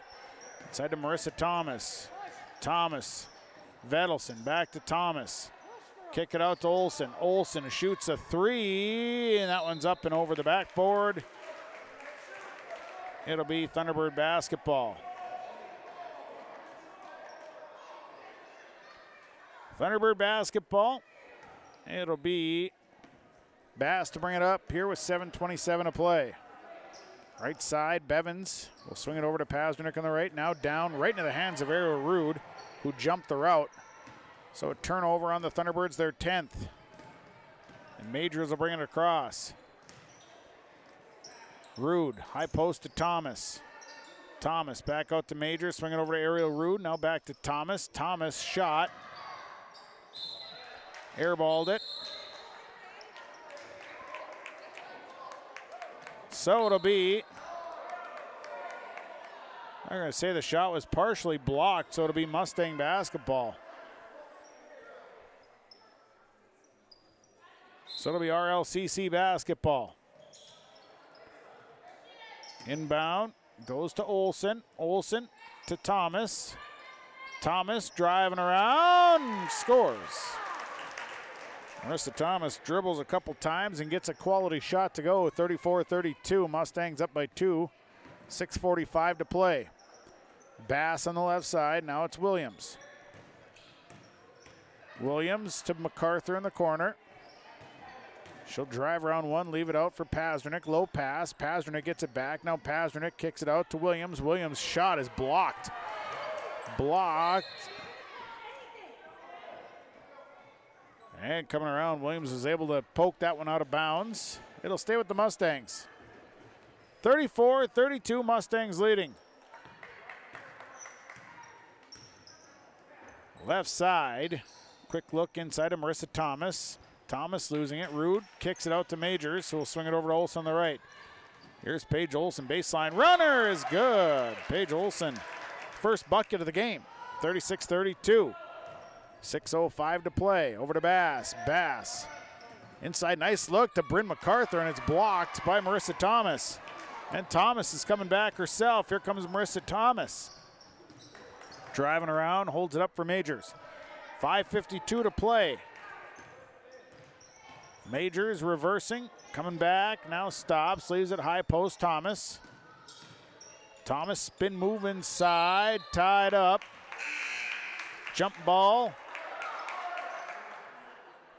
Inside to Marissa Thomas. Thomas. Vedelson back to Thomas. Kick it out to Olsen. Olsen shoots a three, and that one's up and over the backboard. It'll be Thunderbird basketball. Thunderbird basketball. It'll be Bass to bring it up here with 7:27 to play. Right side, Bevins will swing it over to Pasdernick on the right. Now down right into the hands of Ariel Rude, who jumped the route. So a turnover on the Thunderbirds, their 10th. And Majors will bring it across. Rude, high post to Thomas. Thomas back out to Majors, swing it over to Ariel Rude. Now back to Thomas. Thomas shot. Airballed it. So it'll be, I'm going to say the shot was partially blocked, so it'll be Mustang basketball. So it'll be RLCC basketball. Inbound goes to Olsen. Olsen to Thomas. Thomas driving around, scores. Marissa Thomas dribbles a couple times and gets a quality shot to go. 34-32. Mustangs up by 2. 6:45 to play. Bass on the left side. Now it's Williams. Williams to MacArthur in the corner. She'll drive around one, leave it out for Pasdernick. Low pass. Pasdernick gets it back. Now Pasdernick kicks it out to Williams. Williams' shot is blocked. And coming around, Williams was able to poke that one out of bounds. It'll stay with the Mustangs. 34-32, Mustangs leading. Left side, quick look inside of Marissa Thomas. Thomas losing it. Rude kicks it out to Majors, who will swing it over to Olsen on the right. Here's Paige Olsen, baseline. Runner is good. Paige Olsen, first bucket of the game. 36-32. 6:05 to play. Over to Bass. Bass. Inside, nice look to Bryn MacArthur, and it's blocked by Marissa Thomas. And Thomas is coming back herself. Here comes Marissa Thomas. Driving around, holds it up for Majors. 5:52 to play. Majors reversing, coming back, now stops, leaves it high post, Thomas. Thomas spin move inside, tied up. Jump ball.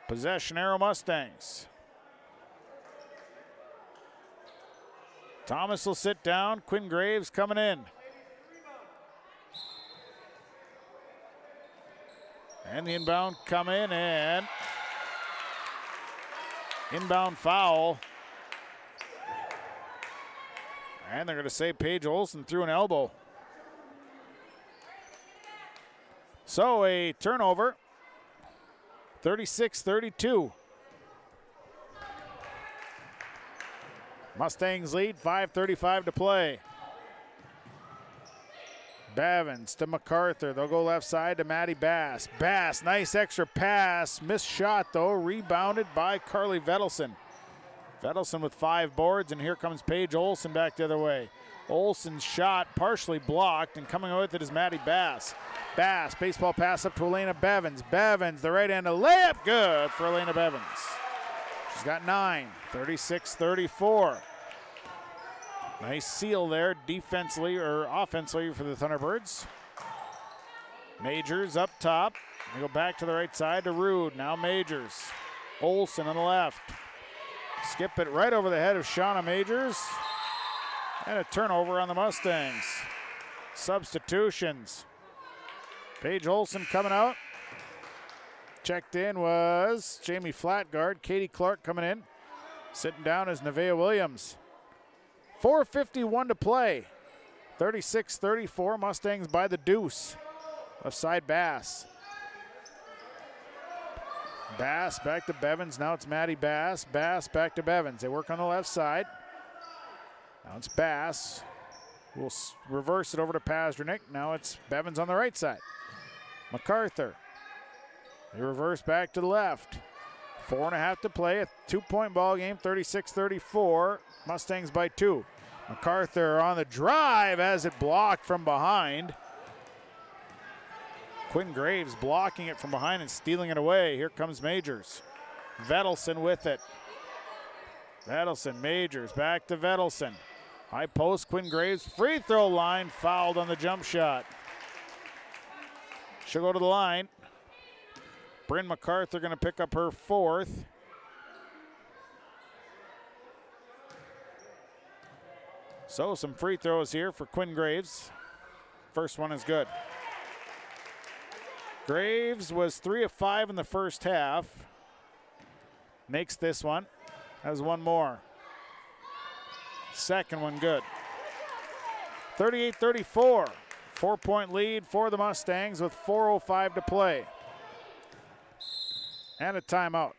Possession arrow Mustangs. Thomas will sit down, Quinn Graves coming in. And the inbound come in, and inbound foul. And they're going to say Paige Olsen threw an elbow. So a turnover, 36-32. Mustangs lead, 5:35 to play. Bevins to MacArthur. They'll go left side to Maddie Bass. Bass, nice extra pass. Missed shot, though. Rebounded by Carly Vedelson. Vedelson with 5 boards, and here comes Paige Olsen back the other way. Olsen's shot partially blocked, and coming with it is Maddie Bass. Bass, baseball pass up to Elena Bevins. Bevins, the right hand, a layup, good for Elena Bevins. She's got 9, 36-34. Nice seal there, defensively or offensively for the Thunderbirds. Majors up top. They go back to the right side to Rude. Now Majors. Olsen on the left. Skip it right over the head of Shauna Majors. And a turnover on the Mustangs. Substitutions. Paige Olsen coming out. Checked in was Jamie Flatguard. Katie Clark coming in. Sitting down is Nevaeh Williams. 4:51 to play. 36-34, Mustangs by the deuce. Left side Bass. Bass back to Bevins. Now it's Maddie Bass. Bass back to Bevins. They work on the left side. Now it's Bass. We'll reverse it over to Pasternak. Now it's Bevins on the right side. MacArthur. They reverse back to the left. 4.5 to play, a 2-point ball game, 36-34. Mustangs by 2. MacArthur on the drive as it blocked from behind. Quinn Graves blocking it from behind and stealing it away. Here comes Majors. Vedelson with it. Vedelson, Majors, back to Vedelson. High post, Quinn Graves, free throw line, fouled on the jump shot. She'll go to the line. Bryn MacArthur going to pick up her 4th. So some free throws here for Quinn Graves. First one is good. Graves was 3 of 5 in the first half. Makes this one. Has one more. Second one good. 38-34. 4-point lead for the Mustangs with 4:05 to play. And a timeout.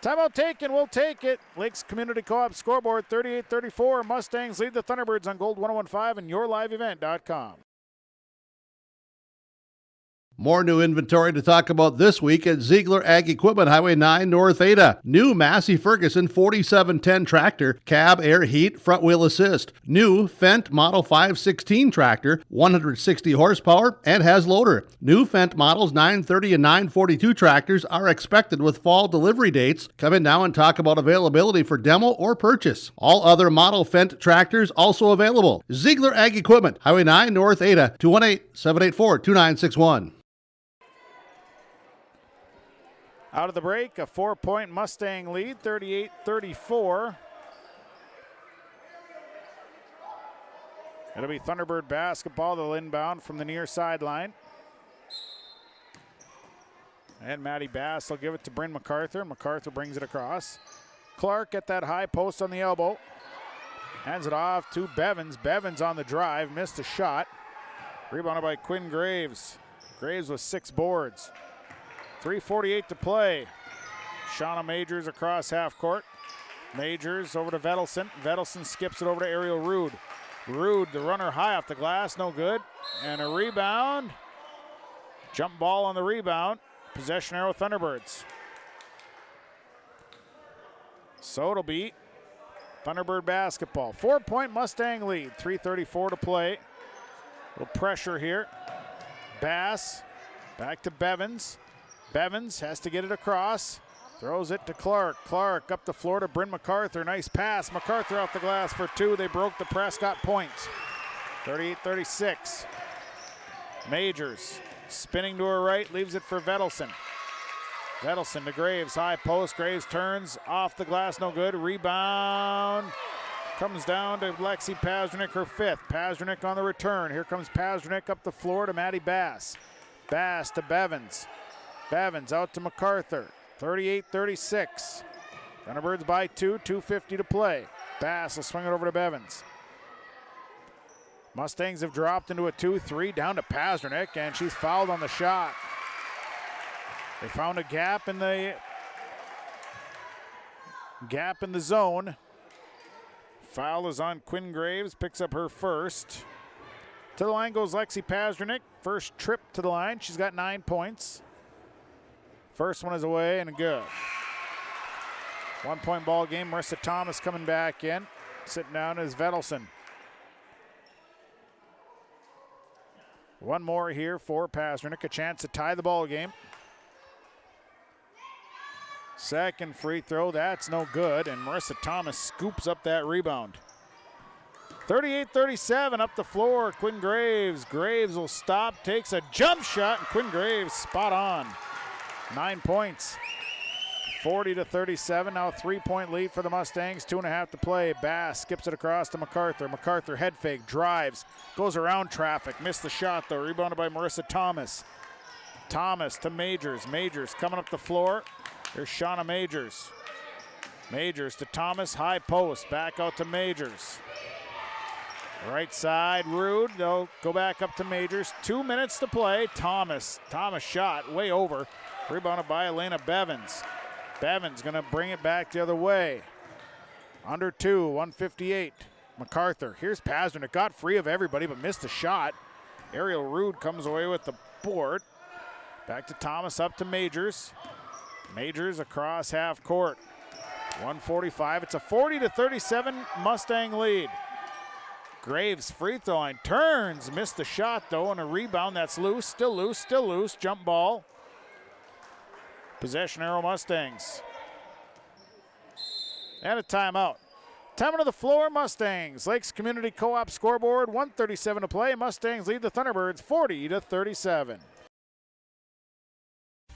Timeout taken, we'll take it. Lakes Community Co-op scoreboard 38-34. Mustangs lead the Thunderbirds on Gold 101.5 and yourliveevent.com. More new inventory to talk about this week at Ziegler Ag Equipment, Highway 9 North Ada. New Massey Ferguson 4710 tractor, cab, air, heat, front wheel assist. New Fendt Model 516 tractor, 160 horsepower, and has loader. New Fendt Models 930 and 942 tractors are expected with fall delivery dates. Come in now and talk about availability for demo or purchase. All other model Fendt tractors also available. Ziegler Ag Equipment, Highway 9 North Ada, 218-784-2961. Out of the break, a 4-point Mustang lead, 38-34. It'll be Thunderbird basketball. They'll inbound from the near sideline. And Maddie Bass will give it to Bryn MacArthur. MacArthur brings it across. Clark at that high post on the elbow. Hands it off to Bevins. Bevins on the drive, missed a shot. Rebounded by Quinn Graves. Graves with 6 boards. 3:48 to play. Shauna Majors across half court. Majors over to Vedelson. Vedelson skips it over to Ariel Rude. Rude, the runner high off the glass, no good. And a rebound. Jump ball on the rebound. Possession arrow Thunderbirds. So it'll be Thunderbird basketball. 4-point Mustang lead. 3:34 to play. A little pressure here. Bass back to Bevins. Bevins has to get it across. Throws it to Clark. Clark up the floor to Bryn MacArthur. Nice pass. MacArthur off the glass for 2. They broke the Prescott points. 38-36. Majors spinning to her right, leaves it for Vedelson. Vedelson to Graves, high post. Graves turns off the glass, no good. Rebound comes down to Lexi Pazdernick, her 5th. Pazdernick on the return. Here comes Pazdernick up the floor to Maddie Bass. Bass to Bevins. Bevins out to MacArthur. 38-36. Thunderbirds by 2, 2:50 to play. Bass will swing it over to Bevins. Mustangs have dropped into a 2-3 down to Pazdernick, and she's fouled on the shot. They found a gap in the zone. Foul is on Quinn Graves, picks up her 1st. To the line goes Lexi Pazdernick. First trip to the line, she's got 9 points. First one is away and good. 1-point ball game. Marissa Thomas coming back in. Sitting down is Vedelson. One more here for Pazdernick. A chance to tie the ball game. Second free throw. That's no good. And Marissa Thomas scoops up that rebound. 38-37 up the floor. Quinn Graves. Graves will stop. Takes a jump shot. And Quinn Graves spot on. 9 points. 40-37. Now a 3-point lead for the Mustangs. 2.5 to play. Bass skips it across to MacArthur. MacArthur head fake, drives, goes around traffic. Missed the shot though. Rebounded by Marissa Thomas. Thomas to Majors. Majors coming up the floor. Here's Shauna Majors. Majors to Thomas. High post. Back out to Majors. Right side, Rude. They'll go back up to Majors. 2 minutes to play. Thomas shot way over. Rebounded by Elena Bevins. Bevins gonna bring it back the other way. Under 2, 1:58. MacArthur. Here's Pazdernick. Got free of everybody but missed the shot. Ariel Rude comes away with the board. Back to Thomas, up to Majors. Majors across half court. 1:45. It's a 40-37 Mustang lead. Graves free throw line. Turns. Missed the shot though, and a rebound that's loose. Still loose. Still loose. Jump ball. Possession arrow Mustangs. And a timeout. Time to the floor, Mustangs. Lakes Community Co-op scoreboard, 1:37 to play. Mustangs lead the Thunderbirds 40-37.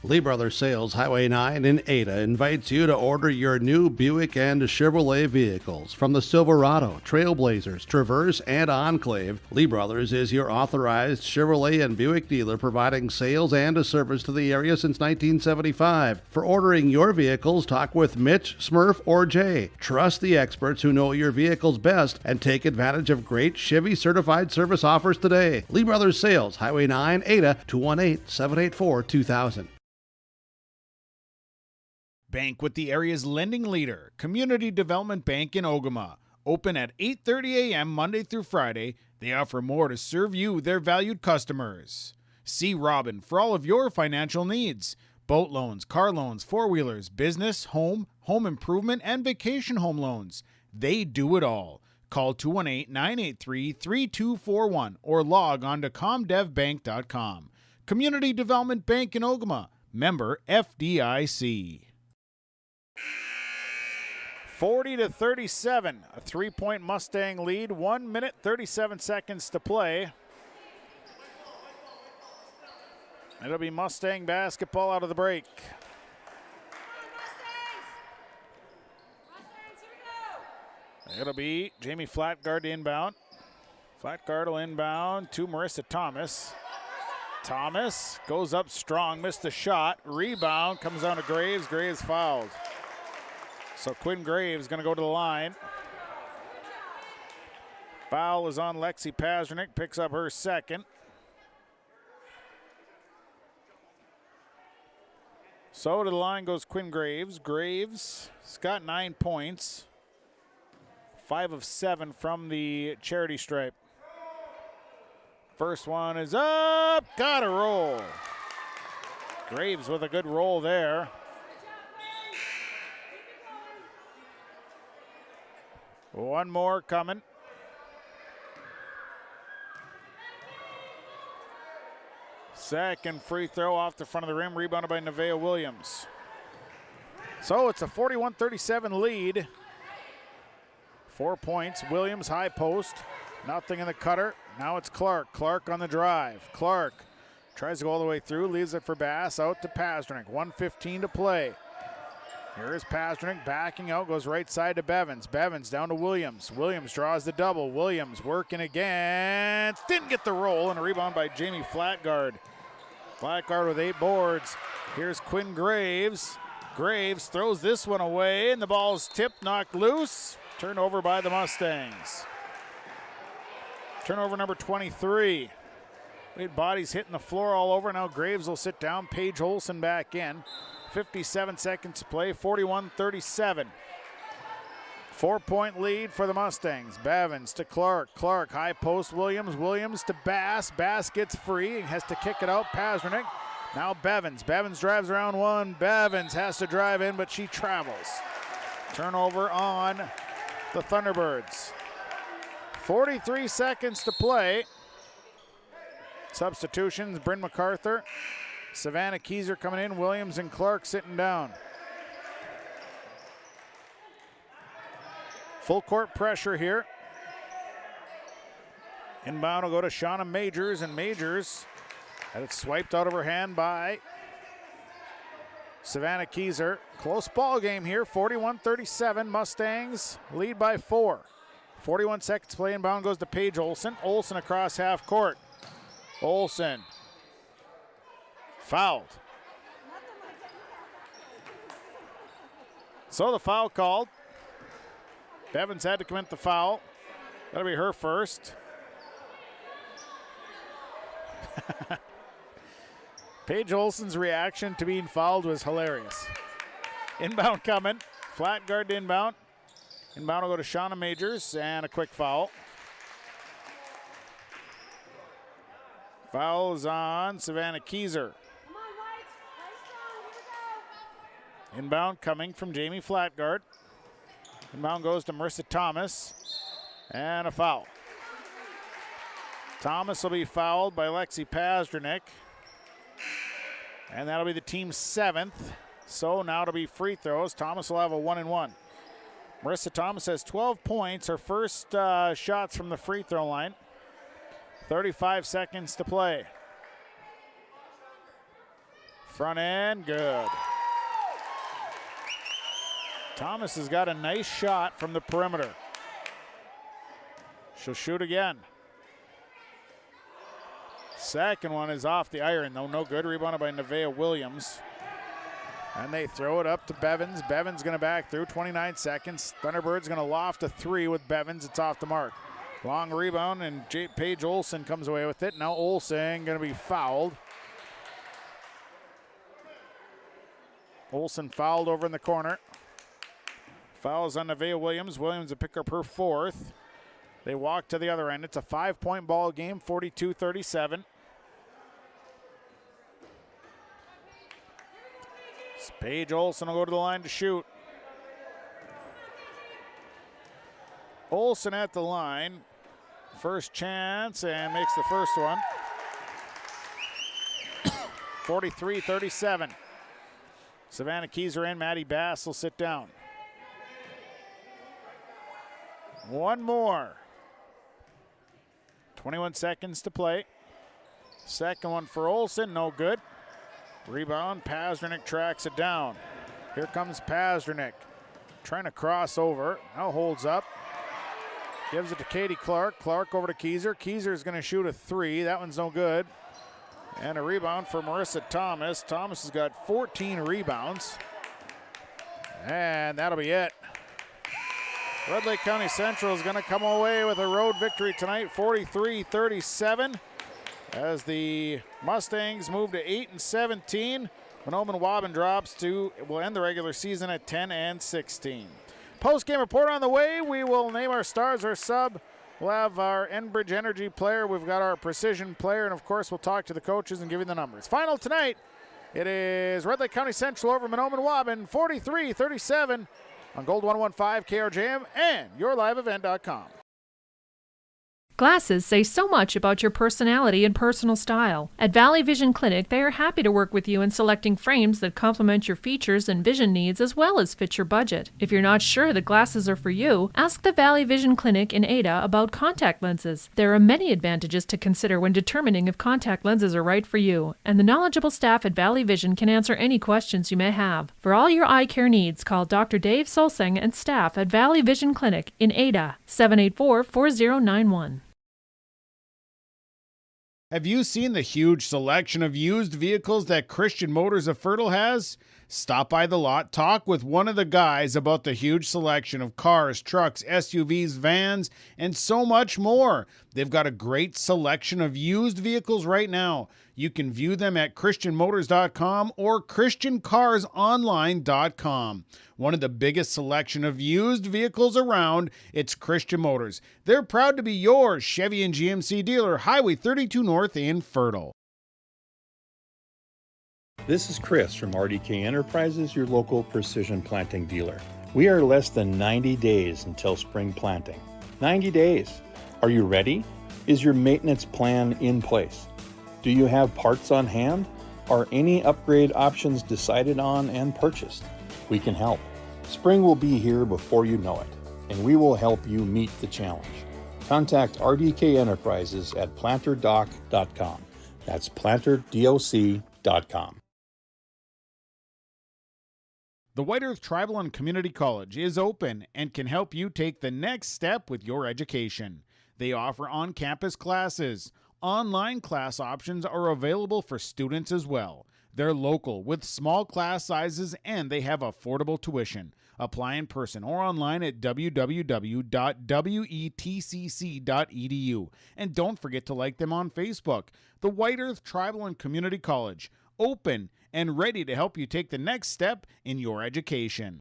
Lee Brothers Sales, Highway 9 in Ada invites you to order your new Buick and Chevrolet vehicles. From the Silverado, Trailblazers, Traverse, and Enclave, Lee Brothers is your authorized Chevrolet and Buick dealer providing sales and a service to the area since 1975. For ordering your vehicles, talk with Mitch, Smurf, or Jay. Trust the experts who know your vehicles best and take advantage of great Chevy certified service offers today. Lee Brothers Sales, Highway 9, Ada, 218-784-2000. Bank with the area's lending leader, Community Development Bank in Ogama. Open at 8:30 a.m. Monday through Friday. They offer more to serve you, their valued customers. See Robin for all of your financial needs. Boat loans, car loans, four-wheelers, business, home improvement, and vacation home loans. They do it all. Call 218-983-3241 or log on to comdevbank.com. Community Development Bank in Ogama. Member FDIC. 40-37, a 3-point Mustang lead, 1 minute, 37 seconds to play. It'll be Mustang basketball out of the break. It'll be Jamie Flatguard inbound. Flatguard will inbound to Marissa Thomas. Thomas goes up strong, missed the shot. Rebound comes down to Graves. Graves fouled. So Quinn Graves going to go to the line. Foul is on Lexi Pasternak, picks up her second. So to the line goes Quinn Graves. Graves has got 9 points. 5 of 7 from the charity stripe. First one is up, got a roll. Graves with a good roll there. One more coming. Second free throw off the front of the rim, rebounded by Nevaeh Williams. So it's a 41-37 lead. 4 points, Williams high post, nothing in the cutter. Now it's Clark. Clark on the drive. Clark tries to go all the way through, leaves it for Bass, out to Pasternak. 1:15 to play. Here is Pasternak backing out, goes right side to Bevins. Bevins down to Williams. Williams draws the double. Williams working again. Didn't get the roll, and a rebound by Jamie Flatguard. Flatguard with 8 boards. Here's Quinn Graves. Graves throws this one away, and the ball's tipped, knocked loose. Turnover by the Mustangs. Turnover number 23. We had bodies hitting the floor all over. Now Graves will sit down. Paige Olson back in. 57 seconds to play, 41-37. 4-point lead for the Mustangs. Bevins to Clark. Clark, high post, Williams. Williams to Bass. Bass gets free and has to kick it out. Pasternak. Now Bevins. Bevins drives around one. Bevins has to drive in, but she travels. Turnover on the Thunderbirds. 43 seconds to play. Substitutions, Bryn MacArthur. Savannah Keyser coming in, Williams and Clark sitting down. Full court pressure here. Inbound will go to Shauna Majors, and Majors had it swiped out of her hand by Savannah Keyser. Close ball game here, 41-37. Mustangs lead by 4. 41 seconds play, inbound goes to Paige Olson. Olson across half court. Olson fouled. So the foul called. Bevins had to commit the foul. That'll be her first. Paige Olson's reaction to being fouled was hilarious. Inbound coming. Flat guard to inbound. Inbound will go to Shauna Majors, and a quick foul. Foul is on Savannah Keyser. Inbound coming from Jamie Flatguard. Inbound goes to Marissa Thomas, and a foul. Thomas will be fouled by Lexi Pasternak, and that'll be the team's 7th. So now to be free throws. Thomas will have a 1-and-1. Marissa Thomas has 12 points, her first shots from the free throw line. 35 seconds to play. Front end, good. Thomas has got a nice shot from the perimeter. She'll shoot again. Second one is off the iron, though. No good. Rebounded by Nevaeh Williams. And they throw it up to Bevins. Bevins going to back through. 29 seconds. Thunderbirds going to loft a 3 with Bevins. It's off the mark. Long rebound, and Paige Olson comes away with it. Now Olson going to be fouled. Olson fouled over in the corner. Fouls on Nevaeh Williams. Williams will pick up her 4th. They walk to the other end. It's a 5-point ball game, 42-37. Paige Olson will go to the line to shoot. Olson at the line. First chance, and makes the first one. 43-37. Savannah Keyser and Maddie Bass will sit down. One more. 21 seconds to play. Second one for Olson, no good. Rebound, Pasternak tracks it down. Here comes Pasternak. Trying to cross over, now holds up. Gives it to Katie Clark. Clark over to Keyser. Keyser is going to shoot a 3. That one's no good. And a rebound for Marissa Thomas. Thomas has got 14 rebounds. And that'll be it. Red Lake County Central is going to come away with a road victory tonight, 43-37. As the Mustangs move to 8-17. Mahnomen Waubun will end the regular season at 10-16. Post-game report on the way. We will name our stars, our sub. We'll have our Enbridge Energy player. We've got our precision player. And, of course, we'll talk to the coaches and give you the numbers. Final tonight, it is Red Lake County Central over Mahnomen Waubun, 43-37 on Gold 101.5 KRJM and YourLiveEvent.com. Glasses say so much about your personality and personal style. At Valley Vision Clinic, they are happy to work with you in selecting frames that complement your features and vision needs as well as fit your budget. If you're not sure that glasses are for you, ask the Valley Vision Clinic in Ada about contact lenses. There are many advantages to consider when determining if contact lenses are right for you, and the knowledgeable staff at Valley Vision can answer any questions you may have. For all your eye care needs, call Dr. Dave Solseng and staff at Valley Vision Clinic in Ada, 784-4091. Have you seen the huge selection of used vehicles that Christian Motors of Fertile has? Stop by the lot, talk with one of the guys about the huge selection of cars, trucks, SUVs, vans, and so much more. They've got a great selection of used vehicles right now. You can view them at christianmotors.com or christiancarsonline.com. One of the biggest selection of used vehicles around, it's Christian Motors. They're proud to be your Chevy and GMC dealer, Highway 32 North in Fertile. This is Chris from RDK Enterprises, your local precision planting dealer. We are less than 90 days until spring planting. 90 days. Are you ready? Is your maintenance plan in place? Do you have parts on hand? Are any upgrade options decided on and purchased? We can help. Spring will be here before you know it, and we will help you meet the challenge. Contact RDK Enterprises at planterdoc.com. That's planterdoc.com. The White Earth Tribal and Community College is open and can help you take the next step with your education. They offer on-campus classes. Online class options are available for students as well. They're local with small class sizes and they have affordable tuition. Apply in person or online at www.wetcc.edu. And don't forget to like them on Facebook. The White Earth Tribal and Community College, open and ready to help you take the next step in your education.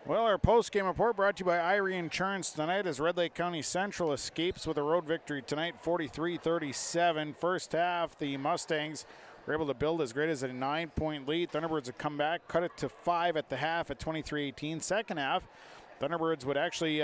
Well, our post-game report brought to you by Irie Insurance tonight as Red Lake County Central escapes with a road victory tonight, 43-37. First half, the Mustangs were able to build as great as a 9-point lead. Thunderbirds would come back, cut it to 5 at the half at 23-18. Second half, Thunderbirds would actually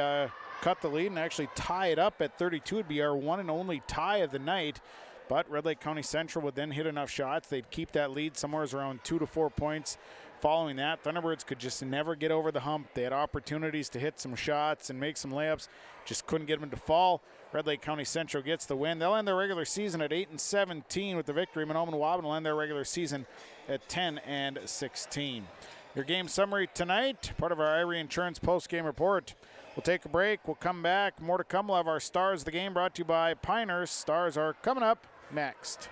cut the lead and actually tie it up at 32. It would be our one and only tie of the night. But Red Lake County Central would then hit enough shots. They'd keep that lead somewhere around 2 to 4 points. Following that, Thunderbirds could just never get over the hump. They had opportunities to hit some shots and make some layups, just couldn't get them to fall. Red Lake County Central gets the win. They'll end their regular season at 8-17 with the victory. Mahnomen Waubun will end their regular season at 10-16. Your game summary tonight, part of our Irie Insurance post-game report. We'll take a break. We'll come back. More to come. We'll have our Stars of the Game brought to you by Pinehurst. Stars are coming up next.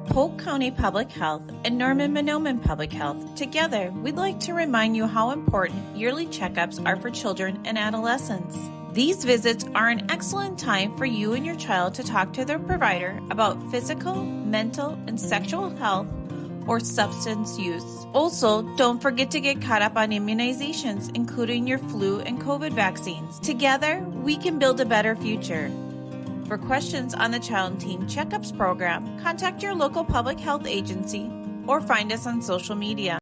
Polk County Public Health and Norman Mahnomen Public Health. Together, we'd like to remind you how important yearly checkups are for children and adolescents. These visits are an excellent time for you and your child to talk to their provider about physical, mental, and sexual health or substance use. Also, don't forget to get caught up on immunizations, including your flu and COVID vaccines. Together, we can build a better future. For questions on the Child and Teen Checkups program, contact your local public health agency or find us on social media.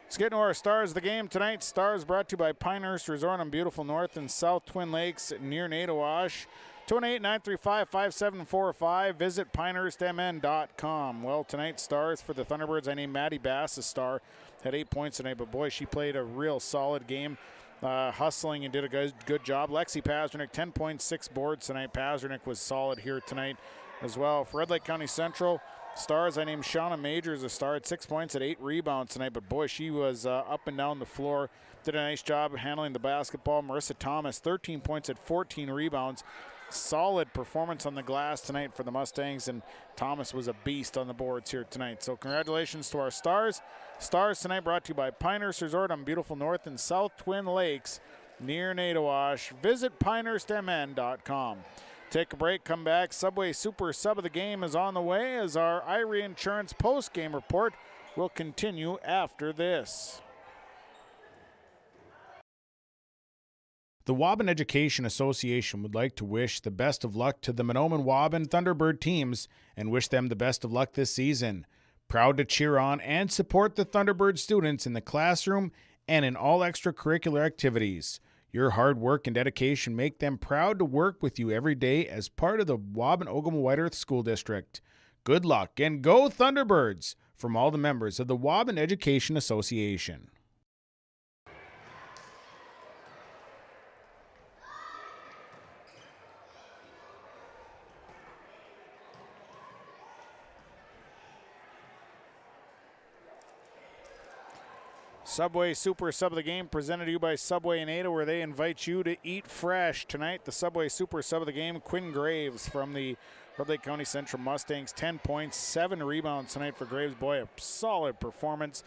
Let's get into our Stars of the game tonight. Stars brought to you by Pinehurst Resort on beautiful North and South Twin Lakes near Nadawash. 218-935-5745. Visit pinehurstmn.com. Well, tonight's Stars for the Thunderbirds, I named Maddie Bass a star. Had 8 points tonight, but boy, she played a real solid game. Hustling and did a good job. Lexi Pazernick, 10 points, 6 boards tonight. Pazernick was solid here tonight as well. For Red Lake County Central, Stars, I named Shauna Majors a star at 6 points at 8 rebounds tonight, but boy, she was up and down the floor. Did a nice job handling the basketball. Marissa Thomas, 13 points at 14 rebounds. Solid performance on the glass tonight for the Mustangs, and Thomas was a beast on the boards here tonight. So congratulations to our Stars. Stars tonight brought to you by Pinehurst Resort on beautiful North and South Twin Lakes near Nadawash. Visit pinehurstmn.com. Take a break, come back. Subway Super Sub of the Game is on the way as our Irie Insurance post-game report will continue after this. The Waubun Education Association would like to wish the best of luck to the Mahnomen Waubun Thunderbird teams and wish them the best of luck this season. Proud to cheer on and support the Thunderbird students in the classroom and in all extracurricular activities. Your hard work and dedication make them proud to work with you every day as part of the Waubun-Ogama White Earth School District. Good luck and go Thunderbirds from all the members of the Waubun Education Association. Subway Super Sub of the Game presented to you by Subway in Ada, where they invite you to eat fresh. Tonight, the Subway Super Sub of the Game, Quinn Graves from the Red Lake County Central Mustangs. 10 points, 7 rebounds tonight for Graves. Boy, a solid performance.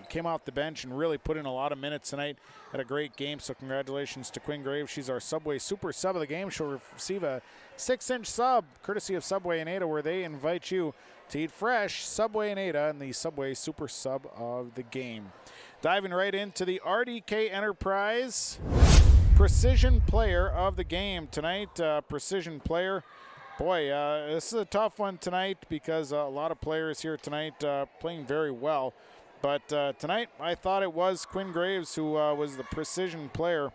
Came off the bench and really put in a lot of minutes tonight. Had a great game, so congratulations to Quinn Graves. She's our Subway Super Sub of the Game. She'll receive a 6-inch sub, courtesy of Subway in Ada, where they invite you to eat fresh. Subway in Ada and the Subway Super Sub of the Game. Diving right into the RDK Enterprise Precision Player of the Game tonight. Precision Player. Boy, this is a tough one tonight because a lot of players here tonight playing very well. But tonight, I thought it was Quinn Graves who was the precision player.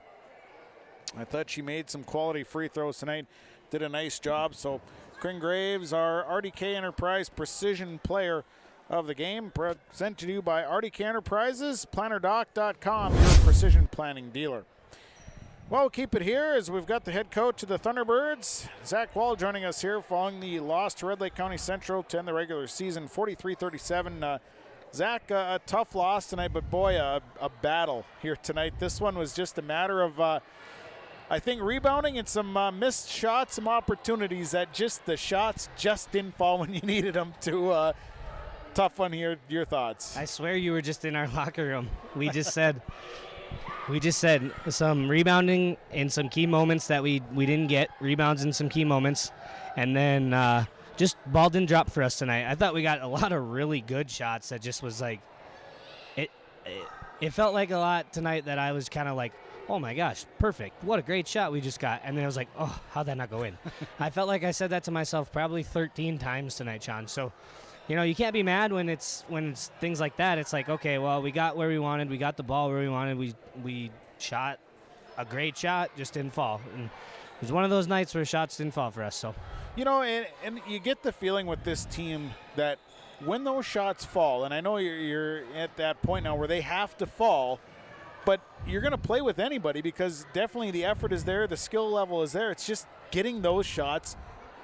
I thought she made some quality free throws tonight. Did a nice job. So Quinn Graves, our RDK Enterprise Precision Player of the Game, presented to you by RDK Enterprises, PlannerDoc.com, your precision planning dealer. Well, we'll keep it here as we've got the head coach of the Thunderbirds, Zach Wall, joining us here following the loss to Red Lake County Central to end the regular season, 43-37. Zach, a tough loss tonight, but boy, a battle here tonight. This one was just a matter of, I think, rebounding and some missed shots, some opportunities that the shots just didn't fall when you needed them to. Tough one here. Your thoughts? I swear you were just in our locker room. We just said some rebounding in some key moments that we didn't get. Rebounds in some key moments, and then just ball didn't drop for us tonight. I thought we got a lot of really good shots that just was like it felt like a lot tonight that I was kind of like, oh my gosh, perfect. What a great shot we just got. And then I was like, oh, how'd that not go in? I felt like I said that to myself probably 13 times tonight, Sean. So, you know, you can't be mad when it's things like that. It's like, okay, well, we got where we wanted. We got the ball where we wanted. We shot a great shot, just didn't fall. And it was one of those nights where shots didn't fall for us. So, you know, and you get the feeling with this team that when those shots fall, and I know you're at that point now where they have to fall, but you're going to play with anybody because definitely the effort is there, the skill level is there. It's just getting those shots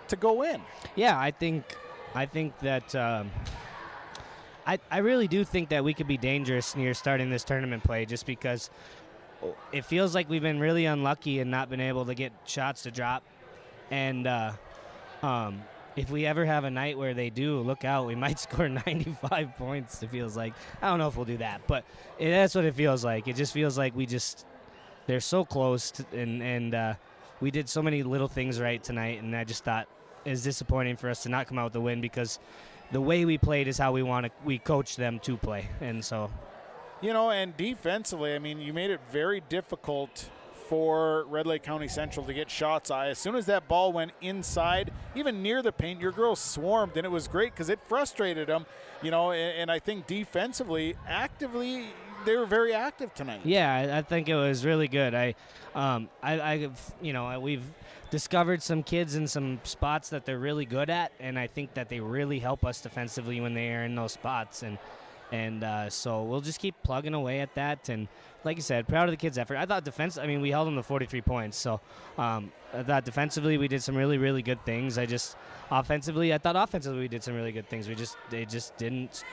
to go in. Yeah, I think that I really do think that we could be dangerous near starting this tournament play just because it feels like we've been really unlucky and not been able to get shots to drop. And if we ever have a night where they do, look out, we might score 95 points, it feels like. I don't know if we'll do that, but that's what it feels like. It just feels like they're so close, and we did so many little things right tonight, and I just thought it's disappointing for us to not come out with the win because the way we played is how we coach them to play, and so. And defensively, I mean, you made it very difficult for Red Lake County Central to get shots. As soon as that ball went inside, even near the paint, your girls swarmed, and it was great because it frustrated them, and I think defensively, actively, they were very active tonight. Yeah, I think it was really good. We've discovered some kids in some spots that they're really good at, and I think that they really help us defensively when they are in those spots, and so we'll just keep plugging away at that. And like you said, proud of the kids' effort. I thought we held them to 43 points. So I thought defensively we did some really, really good things. I thought offensively we did some really good things. They just didn't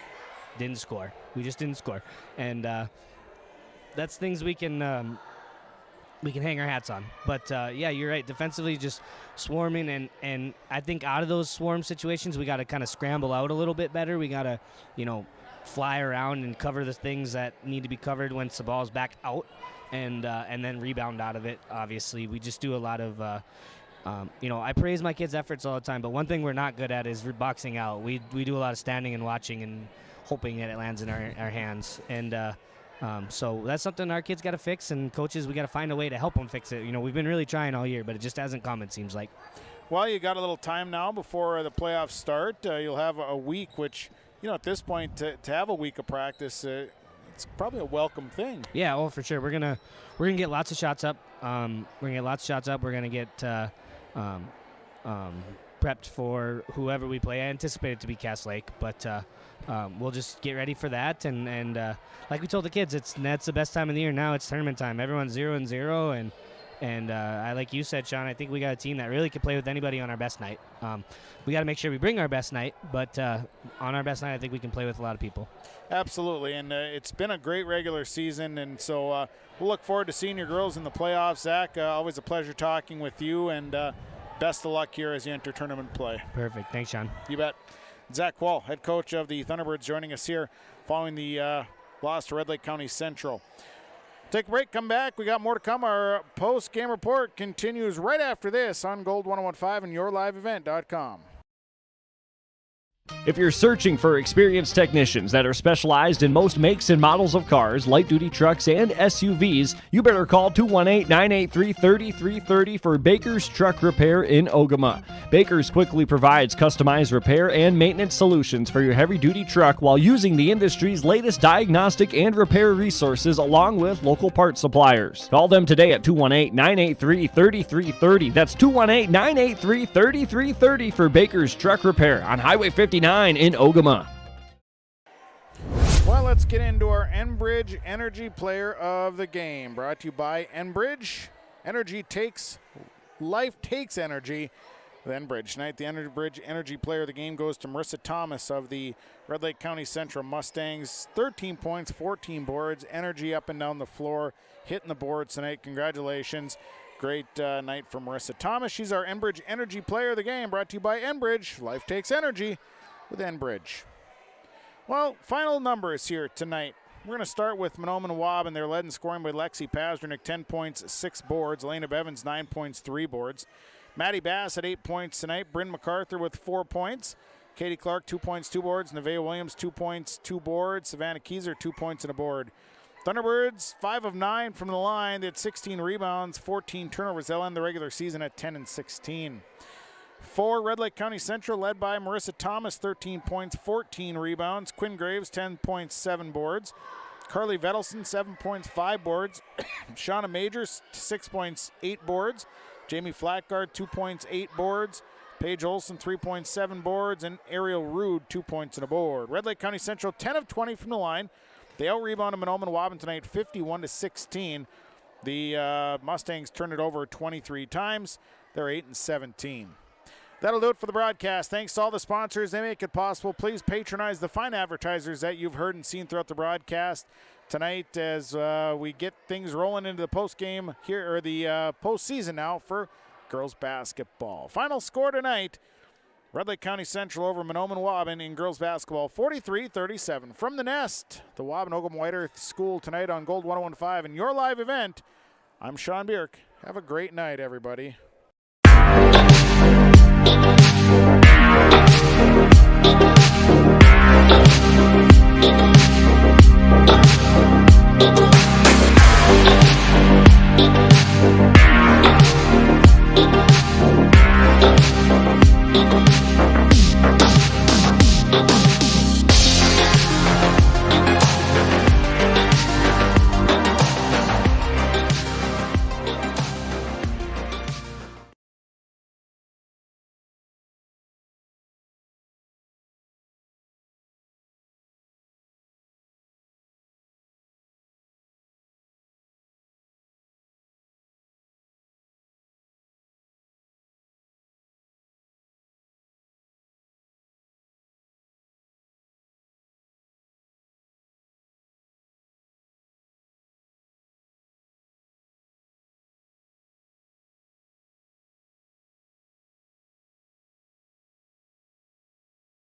score. We just didn't score. And that's things we can hang our hats on. But, yeah, you're right. Defensively, just swarming. And I think out of those swarm situations, we got to kind of scramble out a little bit better. We got to, fly around and cover the things that need to be covered once the ball's back out and then rebound out of it. Obviously, we just do a lot of, I praise my kids' efforts all the time. But one thing we're not good at is boxing out. We do a lot of standing and watching and hoping that it lands in our hands. And so that's something our kids got to fix, and coaches, we got to find a way to help them fix it. We've been really trying all year, but it just hasn't come, it seems like. Well, you got a little time now before the playoffs start. You'll have a week, which, at this point, to have a week of practice, it's probably a welcome thing. Yeah, well, for sure. We're gonna get lots of shots up. We're gonna get prepped for whoever we play. I anticipate it to be Cass Lake, but we'll just get ready for that. And like we told the kids, that's the best time of the year now. It's tournament time. Everyone's 0-0, and I like you said, Sean, I think we got a team that really could play with anybody on our best night. We got to make sure we bring our best night, but on our best night, I think we can play with a lot of people. Absolutely, and it's been a great regular season, and so we'll look forward to seeing your girls in the playoffs. Zach, always a pleasure talking with you, and best of luck here as you enter tournament play. Perfect. Thanks, Sean. You bet. Zach Quall, head coach of the Thunderbirds, joining us here following the loss to Red Lake County Central. Take a break, come back. We got more to come. Our post-game report continues right after this on Gold 101.5 and YourLiveEvent.com. If you're searching for experienced technicians that are specialized in most makes and models of cars, light-duty trucks, and SUVs, you better call 218-983-3330 for Baker's Truck Repair in Ogama. Baker's quickly provides customized repair and maintenance solutions for your heavy-duty truck while using the industry's latest diagnostic and repair resources along with local parts suppliers. Call them today at 218-983-3330. That's 218-983-3330 for Baker's Truck Repair on Highway 59 in Ogama. Well, let's get into our Enbridge Energy Player of the Game. Brought to you by Enbridge. Life takes energy with Enbridge. Tonight, the Enbridge Energy Player of the Game goes to Marissa Thomas of the Red Lake County Central Mustangs. 13 points, 14 boards, energy up and down the floor, hitting the boards tonight. Congratulations. Great night for Marissa Thomas. She's our Enbridge Energy Player of the Game, brought to you by Enbridge. Life takes energy with Enbridge. Well, final numbers here tonight. We're going to start with Mahnomen Waubun. They're led in scoring by Lexi Pazdernick, 10 points, 6 boards. Elena Bevins, 9 points, 3 boards. Maddie Bass at 8 points tonight. Bryn MacArthur with 4 points. Katie Clark, 2 points, 2 boards. Nevaeh Williams, 2 points, 2 boards. Savannah Keyser, 2 points and a board. Thunderbirds, 5 of 9 from the line. They had 16 rebounds, 14 turnovers. They'll end the regular season at 10 and 16. For Red Lake County Central, led by Marissa Thomas, 13 points, 14 rebounds. Quinn Graves, 10 points, 7 boards. Carly Vedelson, 7 points, 5 boards. Shauna Majors, 6 points, 8 boards. Jamie Flatgard, 2 points, 8 boards. Paige Olson, 3 points, 7 boards. And Ariel Rude, 2 points and a board. Red Lake County Central, 10 of 20 from the line. They out-rebounded Mahnomen Waubun tonight, 51-16. The Mustangs turned it over 23 times. They're 8 and 17. That'll do it for the broadcast. Thanks to all the sponsors. They make it possible. Please patronize the fine advertisers that you've heard and seen throughout the broadcast tonight as we get things rolling into the postgame here, or the postseason now for girls basketball. Final score tonight, Red Lake County Central over Mahnomen Waubun in girls basketball, 43-37. From the Nest, the Waubun Ogama White Earth School tonight on Gold 101.5 and your live event I'm Sean Bierk. Have a great night, everybody. Thank you.